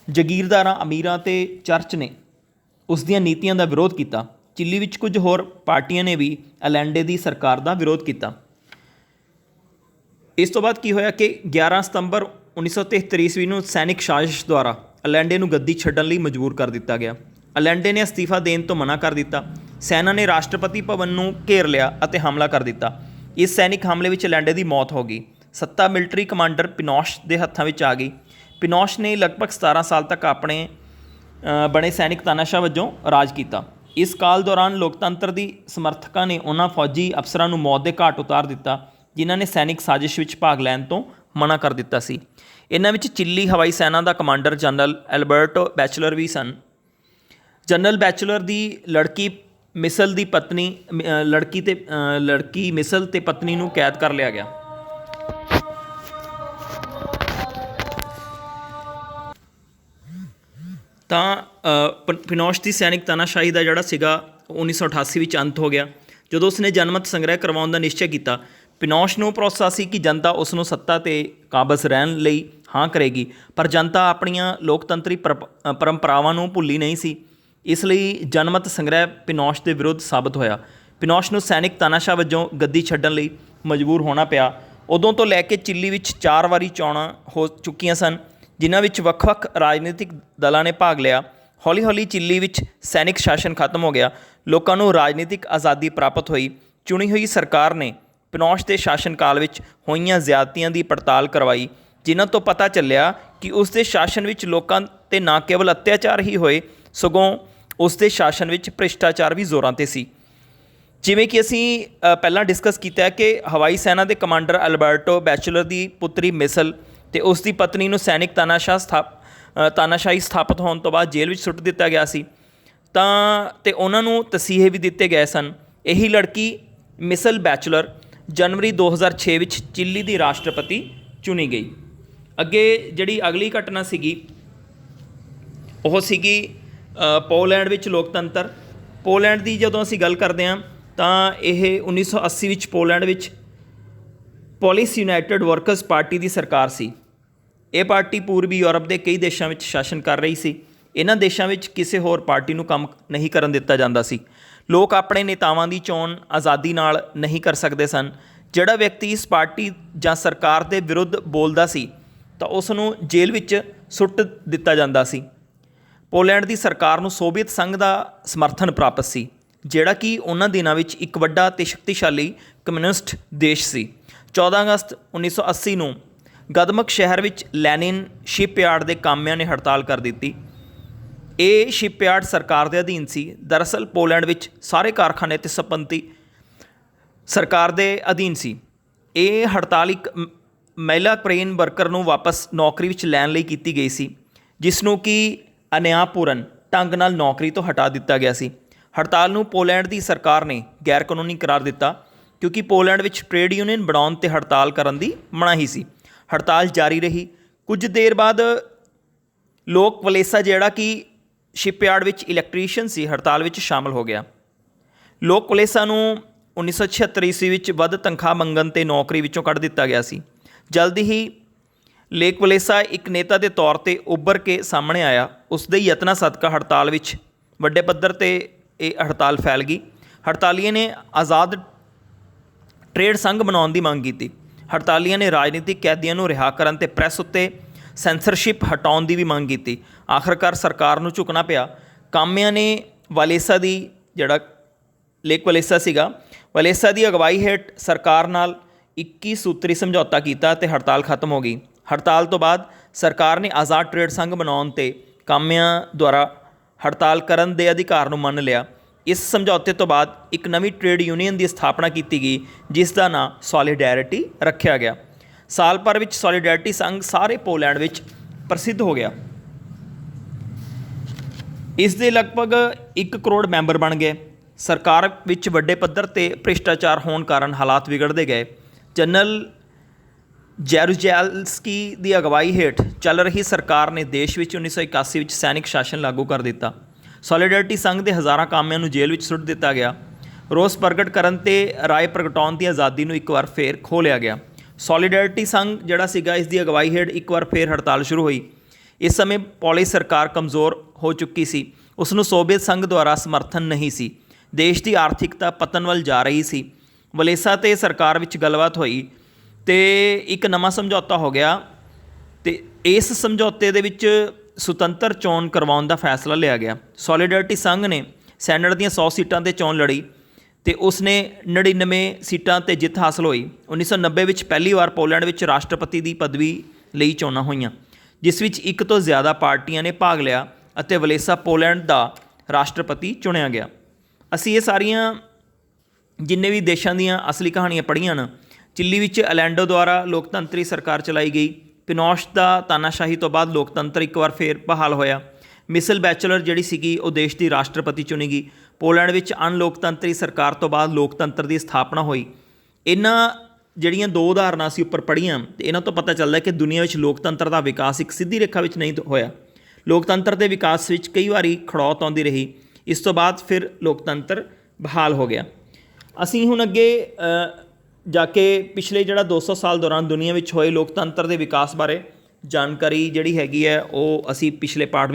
जगीरदारां अमीरां ते चर्च ने उसदियां नीतियां का विरोध किया। चिली विच कुछ होर पार्टियां ने भी अलेंडे की सरकार का विरोध किया। इस तो बाद की होया कि 11 सितंबर 1973 ईस्वी में सैनिक साजिश द्वारा अलेंडे नूं गद्दी छड्डण लई मजबूर कर दिता गया। अलेंडे ने अस्तीफा देने तो मना कर दिता। सेना ने राष्ट्रपति भवन नूं घेर लिया और हमला कर दिता। इस सैनिक हमले में अलेंडे की मौत हो गई। सत्ता मिलिटरी कमांडर पिनोश के हत्थों में आ गई। पिनोश ने लगभग 17 साल तक अपने बने सैनिक तानाशाह वजों राज किया। इस काल दौरान लोकतंत्र की समर्थकों ने उन्होंने फौजी अफसरों को मौत के घाट उतार दिता जिन्हों ने सैनिक साजिश में भाग लैन तो मना कर दिता सी। इन्हां विच चिली हवाई सेना का कमांडर जनरल एल्बर्टो बैचलर भी सन। जनरल बैचलर की लड़की मिसल की पत्नी लड़की मिसल ते पत्नी नूं कैद कर लिया गया। तो पिनोश की सैनिक तानाशाही का जोड़ा सीगा 1988 में अंत हो गया जो उसने जनमत संग्रह करवाने का निश्चय किया। पिनोश नूं भरोसा सी कि जनता उसनूं सत्ता ते काबज़ रहन लई हाँ करेगी, पर जनता अपनियां लोकतंत्री परंपरावां नूं भुल्ली नहीं सी। इसलिए जनमत संग्रह पिनोश के विरुद्ध साबित होया। पिनोश नूं सैनिक तानाशाह वजों गद्दी छड्डण लई मजबूर होना पिया। उदों तो लैके चिली विच 4 वारी चोणां हो चुकियां सन जिन्हां विच वख-वख राजनीतिक दलों ने भाग लिया। हौली हौली चिली विच सैनिक शासन खत्म हो गया। लोकां नूं राजनीतिक आज़ादी प्राप्त हुई। चुनी हुई सरकार ने पिनोश के शासन काल विच होईयां ज़्यादतियां की पड़ताल करवाई जिन्हां तो पता चलिया कि उसके शासन विच लोकां ते ना केवल अत्याचार ही होए सगों उसके शासन विच भ्रिष्टाचार भी जोरां ते सी। जिवें कि असीं पहलां डिस्कस किया कि हवाई सेना के कमांडर एल्बर्टो बैचलर की पुत्री मिसल ते उसकी पत्नी नूं सैनिक तानाशाही स्थापित होने तो बाद जेल में सुट दिता गया सी ते उन्हां नूं तसीहे भी दिते गए सन। यही लड़की मिसल बैचलर जनवरी 2006 विच चिली की राष्ट्रपति चुनी गई। अगे जिहड़ी अगली घटना सीगी वो सीगी पोलैंड विच लोकतंत्र। पोलैंड की जदों असीं गल करते हैं तो यह 1980 विच पोलैंड विच पोलिश यूनाइटेड वर्कर्स पार्टी की सरकार सी। ये पार्टी पूर्वी यूरोप के कई देशों में शासन कर रही सी। इन्हां देशों में किसी होर पार्टी नूं काम नहीं करन दिता जांदा सी। लोग अपने नेतावां की चोण आज़ादी नाल नहीं कर सकते सन। जिहड़ा व्यक्ति इस पार्टी जां सरकार के विरुद्ध बोलदा सी तो उसनूं जेल विच सुट दिता जांदा सी। पोलैंड की सरकार नूं सोवियत संघ का समर्थन प्राप्त सी जिहड़ा कि उन्हां दिनां विच एक वड्डा ते शक्तिशाली कम्यूनिस्ट देश सी। 14 अगस्त 1980 नूं गदमक शहर विच लैनिन शिपयार्ड के कामिਆਂ ने हड़ताल कर दी। ये शिपयार्ड सरकार के अधीन सी। दरअसल पोलैंड विच सारे कारखाने ते संपत्ति सरकार के अधीन सी। ये हड़ताल एक महिला क्रेन वर्कर नूं वापस नौकरी विच लैण लई कीती गई सी जिसनूं कि अन्यायपूर्ण ढंग नाल नौकरी तो हटा दिता गया सी। हड़ताल नूं पोलैंड की सरकार ने गैर कानूनी करार दिता क्योंकि पोलैंड विच ट्रेड यूनियन बनाउण ते हड़ताल करन दी मनाही सी। हड़ताल जारी रही। कुछ देर बाद लोक वलेसा जिहड़ा कि ਸ਼ਿਪਯਾਰਡ ਵਿੱਚ ਇਲੈਕਟ੍ਰੀਸ਼ੀਅਨ ਸੀ, ਹੜਤਾਲ ਵਿੱਚ ਸ਼ਾਮਲ ਹੋ ਗਿਆ। ਲੋਕ ਕੁਲੇਸਾ ਨੂੰ 1976 ਈਸਵੀ ਵਿੱਚ ਵੱਧ ਤਨਖਾਹ ਮੰਗਣ 'ਤੇ ਨੌਕਰੀ ਵਿੱਚੋਂ ਕੱਢ ਦਿੱਤਾ ਗਿਆ ਸੀ। ਜਲਦੀ ਹੀ ਲੇਕ ਵਲੇਸਾ ਇੱਕ ਨੇਤਾ ਦੇ ਤੌਰ 'ਤੇ ਉੱਭਰ ਕੇ ਸਾਹਮਣੇ ਆਇਆ। ਉਸ ਦੇ ਯਤਨਾਂ ਸਦਕਾ ਹੜਤਾਲ ਵਿੱਚ ਵੱਡੇ ਪੱਧਰ 'ਤੇ ਇਹ ਹੜਤਾਲ ਫੈਲ ਗਈ। ਹੜਤਾਲੀਆਂ ਨੇ ਆਜ਼ਾਦ ਟ੍ਰੇਡ ਸੰਘ ਬਣਾਉਣ ਦੀ ਮੰਗ ਕੀਤੀ। ਹੜਤਾਲੀਆਂ ਨੇ ਰਾਜਨੀਤਿਕ ਕੈਦੀਆਂ ਨੂੰ ਰਿਹਾ ਕਰਨ ਅਤੇ ਪ੍ਰੈਸ ਉੱਤੇ ਸੈਂਸਰਸ਼ਿਪ ਹਟਾਉਣ ਦੀ ਵੀ ਮੰਗ ਕੀਤੀ। ਆਖਰਕਾਰ ਸਰਕਾਰ ਨੂੰ ਝੁਕਣਾ ਪਿਆ। ਕਾਮਿਆਂ ਨੇ ਵਾਲੇਸਾ ਦੀ ਜਿਹੜਾ ਲੇਕ ਵਲੇਸਾ ਸੀਗਾ, ਵਲੇਸਾ ਦੀ ਅਗਵਾਈ ਹੇਠ ਸਰਕਾਰ ਨਾਲ 21 ਸੂਤਰੀ ਸਮਝੌਤਾ ਕੀਤਾ ਅਤੇ ਹੜਤਾਲ ਖਤਮ ਹੋ ਗਈ। ਹੜਤਾਲ ਤੋਂ ਬਾਅਦ ਸਰਕਾਰ ਨੇ ਆਜ਼ਾਦ ਟ੍ਰੇਡ ਸੰਘ ਬਣਾਉਣ 'ਤੇ ਕਾਮਿਆਂ ਦੁਆਰਾ ਹੜਤਾਲ ਕਰਨ ਦੇ ਅਧਿਕਾਰ ਨੂੰ ਮੰਨ ਲਿਆ। ਇਸ ਸਮਝੌਤੇ ਤੋਂ ਬਾਅਦ ਇੱਕ ਨਵੀਂ ਟ੍ਰੇਡ ਯੂਨੀਅਨ ਦੀ ਸਥਾਪਨਾ ਕੀਤੀ ਗਈ, ਜਿਸ ਦਾ ਨਾਂ ਸੋਲੀਡੈਰਿਟੀ ਰੱਖਿਆ ਗਿਆ। ਸਾਲ ਭਰ ਵਿੱਚ ਸੋਲੀਡੈਰਿਟੀ ਸੰਘ ਸਾਰੇ ਪੋਲੈਂਡ ਵਿੱਚ ਪ੍ਰਸਿੱਧ ਹੋ ਗਿਆ। ਇਸ ਦੇ ਲਗਭਗ 1 ਕਰੋੜ ਮੈਂਬਰ ਬਣ ਗਏ। ਸਰਕਾਰ ਵਿੱਚ ਵੱਡੇ ਪੱਧਰ 'ਤੇ ਭ੍ਰਿਸ਼ਟਾਚਾਰ ਹੋਣ ਕਾਰਨ ਹਾਲਾਤ ਵਿਗੜਦੇ ਗਏ। ਜਨਰਲ ਜੈਰੂਜ਼ੇਲਸਕੀ ਦੀ ਅਗਵਾਈ ਹੇਠ ਚੱਲ ਰਹੀ ਸਰਕਾਰ ਨੇ ਦੇਸ਼ ਵਿੱਚ 1981 ਵਿੱਚ ਸੈਨਿਕ ਸ਼ਾਸਨ ਲਾਗੂ ਕਰ ਦਿੱਤਾ। ਸੋਲੀਡੈਰਿਟੀ ਸੰਘ ਦੇ ਹਜ਼ਾਰਾਂ ਕਾਮਿਆਂ ਨੂੰ ਜੇਲ੍ਹ ਵਿੱਚ ਸੁੱਟ ਦਿੱਤਾ ਗਿਆ। ਰੋਸ ਪ੍ਰਗਟ ਕਰਨ ਅਤੇ ਰਾਏ ਪ੍ਰਗਟਾਉਣ ਦੀ ਆਜ਼ਾਦੀ ਨੂੰ ਇੱਕ ਵਾਰ ਫੇਰ ਖੋਹ ਲਿਆ ਗਿਆ। ਸੋਲੀਡੈਰਿਟੀ ਸੰਘ ਜਿਹੜਾ ਸੀਗਾ, ਇਸ ਦੀ ਅਗਵਾਈ ਹੇਠ ਇੱਕ ਵਾਰ ਫੇਰ ਹੜਤਾਲ ਸ਼ੁਰੂ ਹੋਈ। ਇਸ ਸਮੇਂ ਪੋਲਿਸ਼ ਸਰਕਾਰ ਕਮਜ਼ੋਰ ਹੋ ਚੁੱਕੀ ਸੀ। ਉਸ ਨੂੰ ਸੋਵੀਅਤ ਸੰਘ ਦੁਆਰਾ ਸਮਰਥਨ ਨਹੀਂ ਸੀ। ਦੇਸ਼ ਦੀ ਆਰਥਿਕਤਾ ਪਤਨ ਵੱਲ ਜਾ ਰਹੀ ਸੀ। ਵਲੇਸਾ ਅਤੇ ਸਰਕਾਰ ਵਿੱਚ ਗੱਲਬਾਤ ਹੋਈ ਅਤੇ ਇੱਕ ਨਵਾਂ ਸਮਝੌਤਾ ਹੋ ਗਿਆ ਅਤੇ ਇਸ ਸਮਝੌਤੇ ਦੇ ਵਿੱਚ ਸੁਤੰਤਰ ਚੋਣ ਕਰਵਾਉਣ ਦਾ ਫੈਸਲਾ ਲਿਆ ਗਿਆ। ਸੋਲੀਡੈਰਿਟੀ ਸੰਘ ਨੇ ਸੈਨੇਟ ਦੀਆਂ 100 ਸੀਟਾਂ 'ਤੇ ਚੋਣ ਲੜੀ ਅਤੇ ਉਸਨੇ 99 ਸੀਟਾਂ 'ਤੇ ਜਿੱਤ ਹਾਸਲ ਹੋਈ। 1990 ਵਿੱਚ ਪਹਿਲੀ ਵਾਰ ਪੋਲੈਂਡ ਵਿੱਚ ਰਾਸ਼ਟਰਪਤੀ ਦੀ ਪਦਵੀ ਲਈ ਚੋਣਾਂ ਹੋਈਆਂ, ਜਿਸ ਵਿੱਚ ਇੱਕ ਤੋਂ ਜ਼ਿਆਦਾ ਪਾਰਟੀਆਂ ਨੇ ਭਾਗ ਲਿਆ ਅਤੇ ਵਲੇਸਾ ਪੋਲੈਂਡ ਦਾ ਰਾਸ਼ਟਰਪਤੀ ਚੁਣਿਆ ਗਿਆ। ਅਸੀਂ ਇਹ ਸਾਰੀਆਂ ਜਿੰਨੇ ਵੀ ਦੇਸ਼ਾਂ ਦੀਆਂ ਅਸਲੀ ਕਹਾਣੀਆਂ ਪੜ੍ਹੀਆਂ ਹਨ। ਚਿਲੀ ਵਿੱਚ ਅਲੈਂਡੋ ਦੁਆਰਾ ਲੋਕਤੰਤਰੀ ਸਰਕਾਰ ਚਲਾਈ ਗਈ। ਪਿਨੋਸ਼ ਦਾ ਤਾਨਾਸ਼ਾਹੀ ਤੋਂ ਬਾਅਦ ਲੋਕਤੰਤਰ ਇੱਕ ਵਾਰ ਫੇਰ ਬਹਾਲ ਹੋਇਆ। ਮਿਸਲ ਬੈਚਲਰ ਜਿਹੜੀ ਸੀਗੀ, ਉਹ ਦੇਸ਼ ਦੀ ਰਾਸ਼ਟਰਪਤੀ ਚੁਣੀ ਗਈ। ਪੋਲੈਂਡ ਵਿੱਚ ਅਣਲੋਕਤੰਤਰੀ ਸਰਕਾਰ ਤੋਂ ਬਾਅਦ ਲੋਕਤੰਤਰ ਦੀ ਸਥਾਪਨਾ ਹੋਈ। ਇਹਨਾਂ ਜਿਹੜੀਆਂ 2 ਉਦਾਹਰਨਾਂ ਅਸੀਂ ਉੱਪਰ ਪੜ੍ਹੀਆਂ, ਅਤੇ ਇਹਨਾਂ ਤੋਂ ਪਤਾ ਚੱਲਦਾ ਕਿ ਦੁਨੀਆ ਵਿੱਚ ਲੋਕਤੰਤਰ ਦਾ ਵਿਕਾਸ ਇੱਕ ਸਿੱਧੀ ਰੇਖਾ ਵਿੱਚ ਨਹੀਂ ਹੋਇਆ। ਲੋਕਤੰਤਰ ਦੇ ਵਿਕਾਸ ਵਿੱਚ ਕਈ ਵਾਰੀ ਖੜੌਤ ਆਉਂਦੀ ਰਹੀ। ਇਸ ਤੋਂ ਬਾਅਦ ਫਿਰ ਲੋਕਤੰਤਰ ਬਹਾਲ ਹੋ ਗਿਆ। ਅਸੀਂ ਹੁਣ ਅੱਗੇ ਜਾ ਕੇ ਪਿਛਲੇ ਜਿਹੜਾ 200 ਸਾਲ ਦੌਰਾਨ ਦੁਨੀਆ ਵਿੱਚ ਹੋਏ ਲੋਕਤੰਤਰ ਦੇ ਵਿਕਾਸ ਬਾਰੇ ਜਾਣਕਾਰੀ ਜਿਹੜੀ ਹੈਗੀ ਹੈ, ਉਹ ਅਸੀਂ ਪਿਛਲੇ ਪਾਰਟ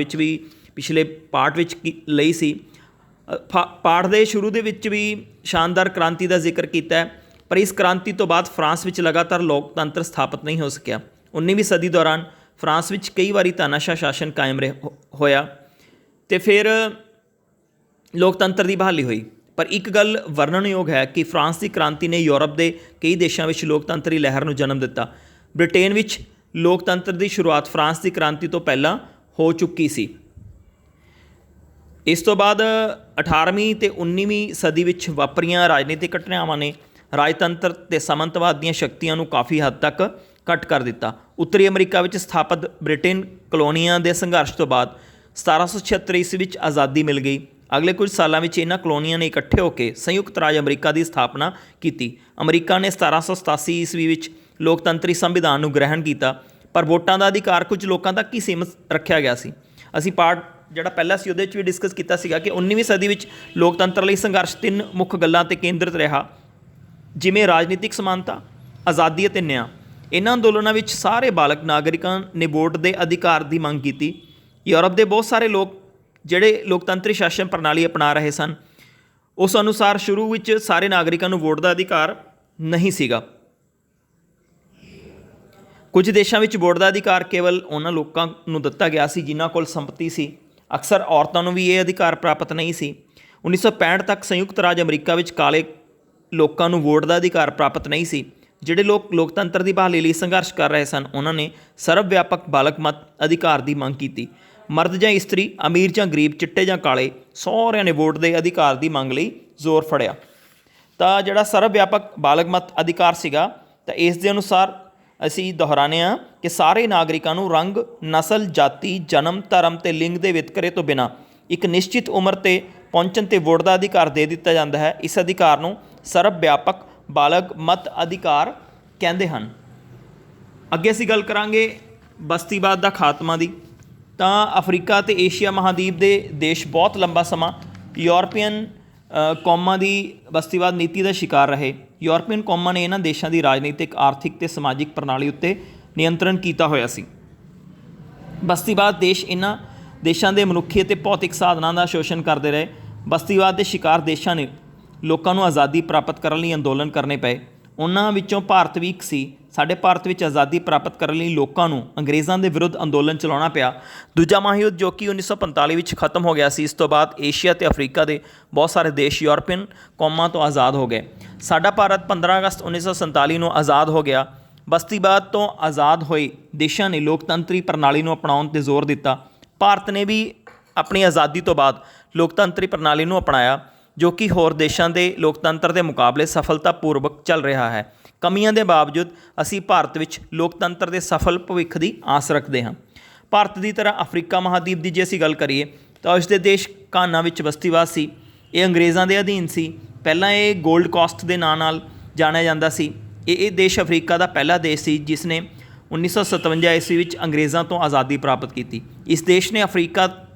ਵਿੱਚ ਲਈ ਸੀ। ਪਾਠ ਦੇ ਸ਼ੁਰੂ ਦੇ ਵਿੱਚ ਵੀ ਸ਼ਾਨਦਾਰ ਕ੍ਰਾਂਤੀ ਦਾ ਜ਼ਿਕਰ ਕੀਤਾ ਹੈ, ਪਰ ਇਸ ਕ੍ਰਾਂਤੀ ਤੋਂ ਬਾਅਦ ਫਰਾਂਸ ਵਿੱਚ ਲਗਾਤਾਰ ਲੋਕਤੰਤਰ ਸਥਾਪਿਤ ਨਹੀਂ ਹੋ ਸਕਿਆ। 19ਵੀਂ ਸਦੀ ਦੌਰਾਨ ਫਰਾਂਸ ਵਿੱਚ ਕਈ ਵਾਰੀ ਤਾਨਾਸ਼ਾਹ ਸ਼ਾਸਨ ਕਾਇਮ ਹੋਇਆ ਅਤੇ ਫਿਰ ਲੋਕਤੰਤਰ ਦੀ ਬਹਾਲੀ ਹੋਈ। ਪਰ ਇੱਕ ਗੱਲ ਵਰਣਨਯੋਗ ਹੈ ਕਿ ਫਰਾਂਸ ਦੀ ਕ੍ਰਾਂਤੀ ਨੇ ਯੂਰਪ ਦੇ ਕਈ ਦੇਸ਼ਾਂ ਵਿੱਚ ਲੋਕਤੰਤਰੀ ਲਹਿਰ ਨੂੰ ਜਨਮ ਦਿੱਤਾ। ਬ੍ਰਿਟੇਨ ਵਿੱਚ ਲੋਕਤੰਤਰ ਦੀ ਸ਼ੁਰੂਆਤ ਫਰਾਂਸ ਦੀ ਕ੍ਰਾਂਤੀ ਤੋਂ ਪਹਿਲਾਂ ਹੋ ਚੁੱਕੀ ਸੀ। ਇਸ ਤੋਂ ਬਾਅਦ 18ਵੀਂ ਅਤੇ 19ਵੀਂ ਸਦੀ ਵਿੱਚ ਵਾਪਰੀਆਂ ਰਾਜਨੀਤਿਕ ਘਟਨਾਵਾਂ ਨੇ ਰਾਜਤੰਤਰ ਅਤੇ ਸਾਮੰਤਵਾਦ ਦੀਆਂ ਸ਼ਕਤੀਆਂ ਨੂੰ ਕਾਫੀ ਹੱਦ ਤੱਕ ਘੱਟ ਕਰ ਦਿੱਤਾ। ਉੱਤਰੀ ਅਮਰੀਕਾ ਵਿੱਚ ਸਥਾਪਿਤ ਬ੍ਰਿਟੇਨ ਕਲੋਨੀਆਂ ਦੇ ਸੰਘਰਸ਼ ਤੋਂ ਬਾਅਦ 1776 ਈਸਵੀ ਵਿੱਚ ਆਜ਼ਾਦੀ ਮਿਲ ਗਈ। ਅਗਲੇ ਕੁਝ ਸਾਲਾਂ ਵਿੱਚ ਇਹਨਾਂ ਕਲੋਨੀਆਂ ਨੇ ਇਕੱਠੇ ਹੋ ਕੇ ਸੰਯੁਕਤ ਰਾਜ ਅਮਰੀਕਾ ਦੀ ਸਥਾਪਨਾ ਕੀਤੀ। ਅਮਰੀਕਾ ਨੇ 1787 ਈਸਵੀ ਵਿੱਚ ਲੋਕਤੰਤਰੀ ਸੰਵਿਧਾਨ ਨੂੰ ਗ੍ਰਹਿਣ ਕੀਤਾ, ਪਰ ਵੋਟਾਂ ਦਾ ਅਧਿਕਾਰ ਕੁਝ ਲੋਕਾਂ ਤੱਕ ਹੀ ਸੀਮਤ ਰੱਖਿਆ ਗਿਆ ਸੀ। ਅਸੀਂ ਪਾਰਟ ਜਿਹੜਾ ਪਹਿਲਾਂ ਸੀ ਉਹਦੇ ਵਿੱਚ ਵੀ ਡਿਸਕਸ ਕੀਤਾ ਸੀਗਾ ਕਿ 19ਵੀਂ ਸਦੀ ਵਿੱਚ ਲੋਕਤੰਤਰ ਲਈ ਸੰਘਰਸ਼ 3 ਮੁੱਖ ਗੱਲਾਂ 'ਤੇ ਕੇਂਦਰਿਤ ਰਿਹਾ, ਜਿਵੇਂ ਰਾਜਨੀਤਿਕ ਸਮਾਨਤਾ, ਆਜ਼ਾਦੀ ਅਤੇ ਨਿਆਂ। ਇਹਨਾਂ ਅੰਦੋਲਨਾਂ ਵਿੱਚ ਸਾਰੇ ਬਾਲਗ ਨਾਗਰਿਕਾਂ ਨੇ ਵੋਟ ਦੇ ਅਧਿਕਾਰ ਦੀ ਮੰਗ ਕੀਤੀ। ਯੂਰਪ ਦੇ ਬਹੁਤ ਸਾਰੇ ਲੋਕ ਜਿਹੜੇ ਲੋਕਤੰਤਰੀ ਸ਼ਾਸਨ ਪ੍ਰਣਾਲੀ ਅਪਣਾ ਰਹੇ ਸਨ, ਉਸ ਅਨੁਸਾਰ ਸ਼ੁਰੂ ਵਿੱਚ ਸਾਰੇ ਨਾਗਰਿਕਾਂ ਨੂੰ ਵੋਟ ਦਾ ਅਧਿਕਾਰ ਨਹੀਂ ਸੀਗਾ। ਕੁਝ ਦੇਸ਼ਾਂ ਵਿੱਚ ਵੋਟ ਦਾ ਅਧਿਕਾਰ ਕੇਵਲ ਉਹਨਾਂ ਲੋਕਾਂ ਨੂੰ ਦਿੱਤਾ ਗਿਆ ਸੀ ਜਿਨ੍ਹਾਂ ਕੋਲ ਸੰਪਤੀ ਸੀ। ਅਕਸਰ ਔਰਤਾਂ ਨੂੰ ਵੀ ਇਹ ਅਧਿਕਾਰ ਪ੍ਰਾਪਤ ਨਹੀਂ ਸੀ। 1965 ਤੱਕ ਸੰਯੁਕਤ ਰਾਜ ਅਮਰੀਕਾ ਵਿੱਚ ਕਾਲੇ ਲੋਕਾਂ ਨੂੰ ਵੋਟ ਦਾ ਅਧਿਕਾਰ ਪ੍ਰਾਪਤ ਨਹੀਂ ਸੀ। ਜਿਹੜੇ ਲੋਕ ਲੋਕਤੰਤਰ ਦੀ ਬਹਾਲੀ ਲਈ ਸੰਘਰਸ਼ ਕਰ ਰਹੇ ਸਨ, ਉਹਨਾਂ ਨੇ ਸਰਵ ਵਿਆਪਕ ਬਾਲਗ ਮਤ ਅਧਿਕਾਰ ਦੀ ਮੰਗ ਕੀਤੀ। ਮਰਦ ਜਾਂ ਇਸਤਰੀ, ਅਮੀਰ ਜਾਂ ਗਰੀਬ, ਚਿੱਟੇ ਜਾਂ ਕਾਲੇ, ਸਾਰਿਆਂ ਨੇ ਵੋਟ ਦੇ ਅਧਿਕਾਰ ਦੀ ਮੰਗ ਲਈ ਜ਼ੋਰ ਫੜਿਆ। ਤਾਂ ਜਿਹੜਾ ਸਰਵ ਵਿਆਪਕ ਬਾਲਗ ਮਤ ਅਧਿਕਾਰ ਸੀਗਾ, ਤਾਂ ਇਸ ਦੇ ਅਨੁਸਾਰ ਅਸੀਂ ਦੁਹਰਾਉਂਦੇ ਹਾਂ ਕਿ ਸਾਰੇ ਨਾਗਰਿਕਾਂ ਨੂੰ ਰੰਗ, ਨਸਲ, ਜਾਤੀ, ਜਨਮ, ਧਰਮ ਅਤੇ ਲਿੰਗ ਦੇ ਵਿਤਕਰੇ ਤੋਂ ਬਿਨਾਂ ਇੱਕ ਨਿਸ਼ਚਿਤ ਉਮਰ 'ਤੇ ਪਹੁੰਚਣ 'ਤੇ ਵੋਟ ਦਾ ਅਧਿਕਾਰ ਦੇ ਦਿੱਤਾ ਜਾਂਦਾ ਹੈ। ਇਸ ਅਧਿਕਾਰ ਨੂੰ ਸਰਵ ਵਿਆਪਕ ਬਾਲਗ ਮਤ ਅਧਿਕਾਰ ਕਹਿੰਦੇ ਹਨ। ਅੱਗੇ ਅਸੀਂ ਗੱਲ ਕਰਾਂਗੇ ਬਸਤੀਵਾਦ ਦਾ ਖਾਤਮਾ ਦੀ। ਤਾਂ ਅਫਰੀਕਾ ਅਤੇ ਏਸ਼ੀਆ ਮਹਾਂਦੀਪ ਦੇ ਦੇਸ਼ ਬਹੁਤ ਲੰਬਾ ਸਮਾਂ ਯੂਰਪੀਅਨ ਕੌਮਾਂ ਦੀ ਬਸਤੀਵਾਦ ਨੀਤੀ ਦਾ ਸ਼ਿਕਾਰ ਰਹੇ। ਯੂਰਪੀਅਨ ਕੌਮਾਂ ਨੇ ਇਹਨਾਂ ਦੇਸ਼ਾਂ ਦੀ ਰਾਜਨੀਤਿਕ, ਆਰਥਿਕ ਅਤੇ ਸਮਾਜਿਕ ਪ੍ਰਣਾਲੀ ਉੱਤੇ ਨਿਯੰਤਰਣ ਕੀਤਾ ਹੋਇਆ ਸੀ। ਬਸਤੀਵਾਦ ਦੇਸ਼ ਇਹਨਾਂ ਦੇਸ਼ਾਂ ਦੇ ਮਨੁੱਖੀ ਅਤੇ ਭੌਤਿਕ ਸਾਧਨਾਂ ਦਾ ਸ਼ੋਸ਼ਣ ਕਰਦੇ ਰਹੇ। ਬਸਤੀਵਾਦ ਦੇ ਸ਼ਿਕਾਰ ਦੇਸ਼ਾਂ ਨੇ ਲੋਕਾਂ ਨੂੰ ਆਜ਼ਾਦੀ ਪ੍ਰਾਪਤ ਕਰਨ ਲਈ ਅੰਦੋਲਨ ਕਰਨੇ ਪਏ। ਉਹਨਾਂ ਵਿੱਚੋਂ ਭਾਰਤ ਵੀ ਇੱਕ ਸੀ। ਸਾਡੇ ਭਾਰਤ ਵਿੱਚ ਆਜ਼ਾਦੀ ਪ੍ਰਾਪਤ ਕਰਨ ਲਈ ਲੋਕਾਂ ਨੂੰ ਅੰਗਰੇਜ਼ਾਂ ਦੇ ਵਿਰੁੱਧ ਅੰਦੋਲਨ ਚਲਾਉਣਾ ਪਿਆ। ਦੂਜਾ ਮਹਾਂਯੁੱਧ ਜੋ ਕਿ 1945 ਵਿੱਚ ਖਤਮ ਹੋ ਗਿਆ ਸੀ, ਇਸ ਤੋਂ ਬਾਅਦ ਏਸ਼ੀਆ ਅਤੇ ਅਫਰੀਕਾ ਦੇ ਬਹੁਤ ਸਾਰੇ ਦੇਸ਼ ਯੂਰਪੀਅਨ ਕੌਮਾਂ ਤੋਂ ਆਜ਼ਾਦ ਹੋ ਗਏ। ਸਾਡਾ ਭਾਰਤ 15 ਅਗਸਤ 1947 ਨੂੰ ਆਜ਼ਾਦ ਹੋ ਗਿਆ। ਬਸਤੀਵਾਦ ਤੋਂ ਆਜ਼ਾਦ ਹੋਏ ਦੇਸ਼ਾਂ ਨੇ ਲੋਕਤੰਤਰੀ ਪ੍ਰਣਾਲੀ ਨੂੰ ਅਪਣਾਉਣ 'ਤੇ ਜ਼ੋਰ ਦਿੱਤਾ। ਭਾਰਤ ਨੇ ਵੀ ਆਪਣੀ ਆਜ਼ਾਦੀ ਤੋਂ ਬਾਅਦ ਲੋਕਤੰਤਰੀ ਪ੍ਰਣਾਲੀ ਨੂੰ ਅਪਣਾਇਆ, ਜੋ ਕਿ ਹੋਰ ਦੇਸ਼ਾਂ ਦੇ ਲੋਕਤੰਤਰ ਦੇ ਮੁਕਾਬਲੇ ਸਫਲਤਾਪੂਰਵਕ ਚੱਲ ਰਿਹਾ ਹੈ। ਕਮੀਆਂ ਦੇ ਬਾਵਜੂਦ ਅਸੀਂ ਭਾਰਤ ਵਿੱਚ ਲੋਕਤੰਤਰ ਦੇ ਸਫਲ ਭਵਿੱਖ ਦੀ ਆਸ ਰੱਖਦੇ ਹਾਂ। ਭਾਰਤ ਦੀ ਤਰ੍ਹਾਂ ਅਫਰੀਕਾ ਮਹਾਂਦੀਪ ਦੀ ਜੇ ਅਸੀਂ ਗੱਲ ਕਰੀਏ ਤਾਂ ਉਸ ਦੇ ਦੇਸ਼ ਘਾਨਾ ਵਿੱਚ ਬਸਤੀਵਾਦ ਸੀ। ਇਹ ਅੰਗਰੇਜ਼ਾਂ ਦੇ ਅਧੀਨ ਸੀ। ਪਹਿਲਾਂ ਇਹ ਗੋਲਡ ਕੋਸਟ ਦੇ ਨਾਂ ਨਾਲ ਜਾਣਿਆ ਜਾਂਦਾ ਸੀ। ਇਹ ਦੇਸ਼ ਅਫਰੀਕਾ ਦਾ ਪਹਿਲਾ ਦੇਸ਼ ਸੀ ਜਿਸ ਨੇ 1957 ਈਸਵੀ ਵਿੱਚ ਅੰਗਰੇਜ਼ਾਂ ਤੋਂ ਆਜ਼ਾਦੀ ਪ੍ਰਾਪਤ ਕੀਤੀ। ਇਸ ਦੇਸ਼ ਨੇ ਅਫਰੀਕਾ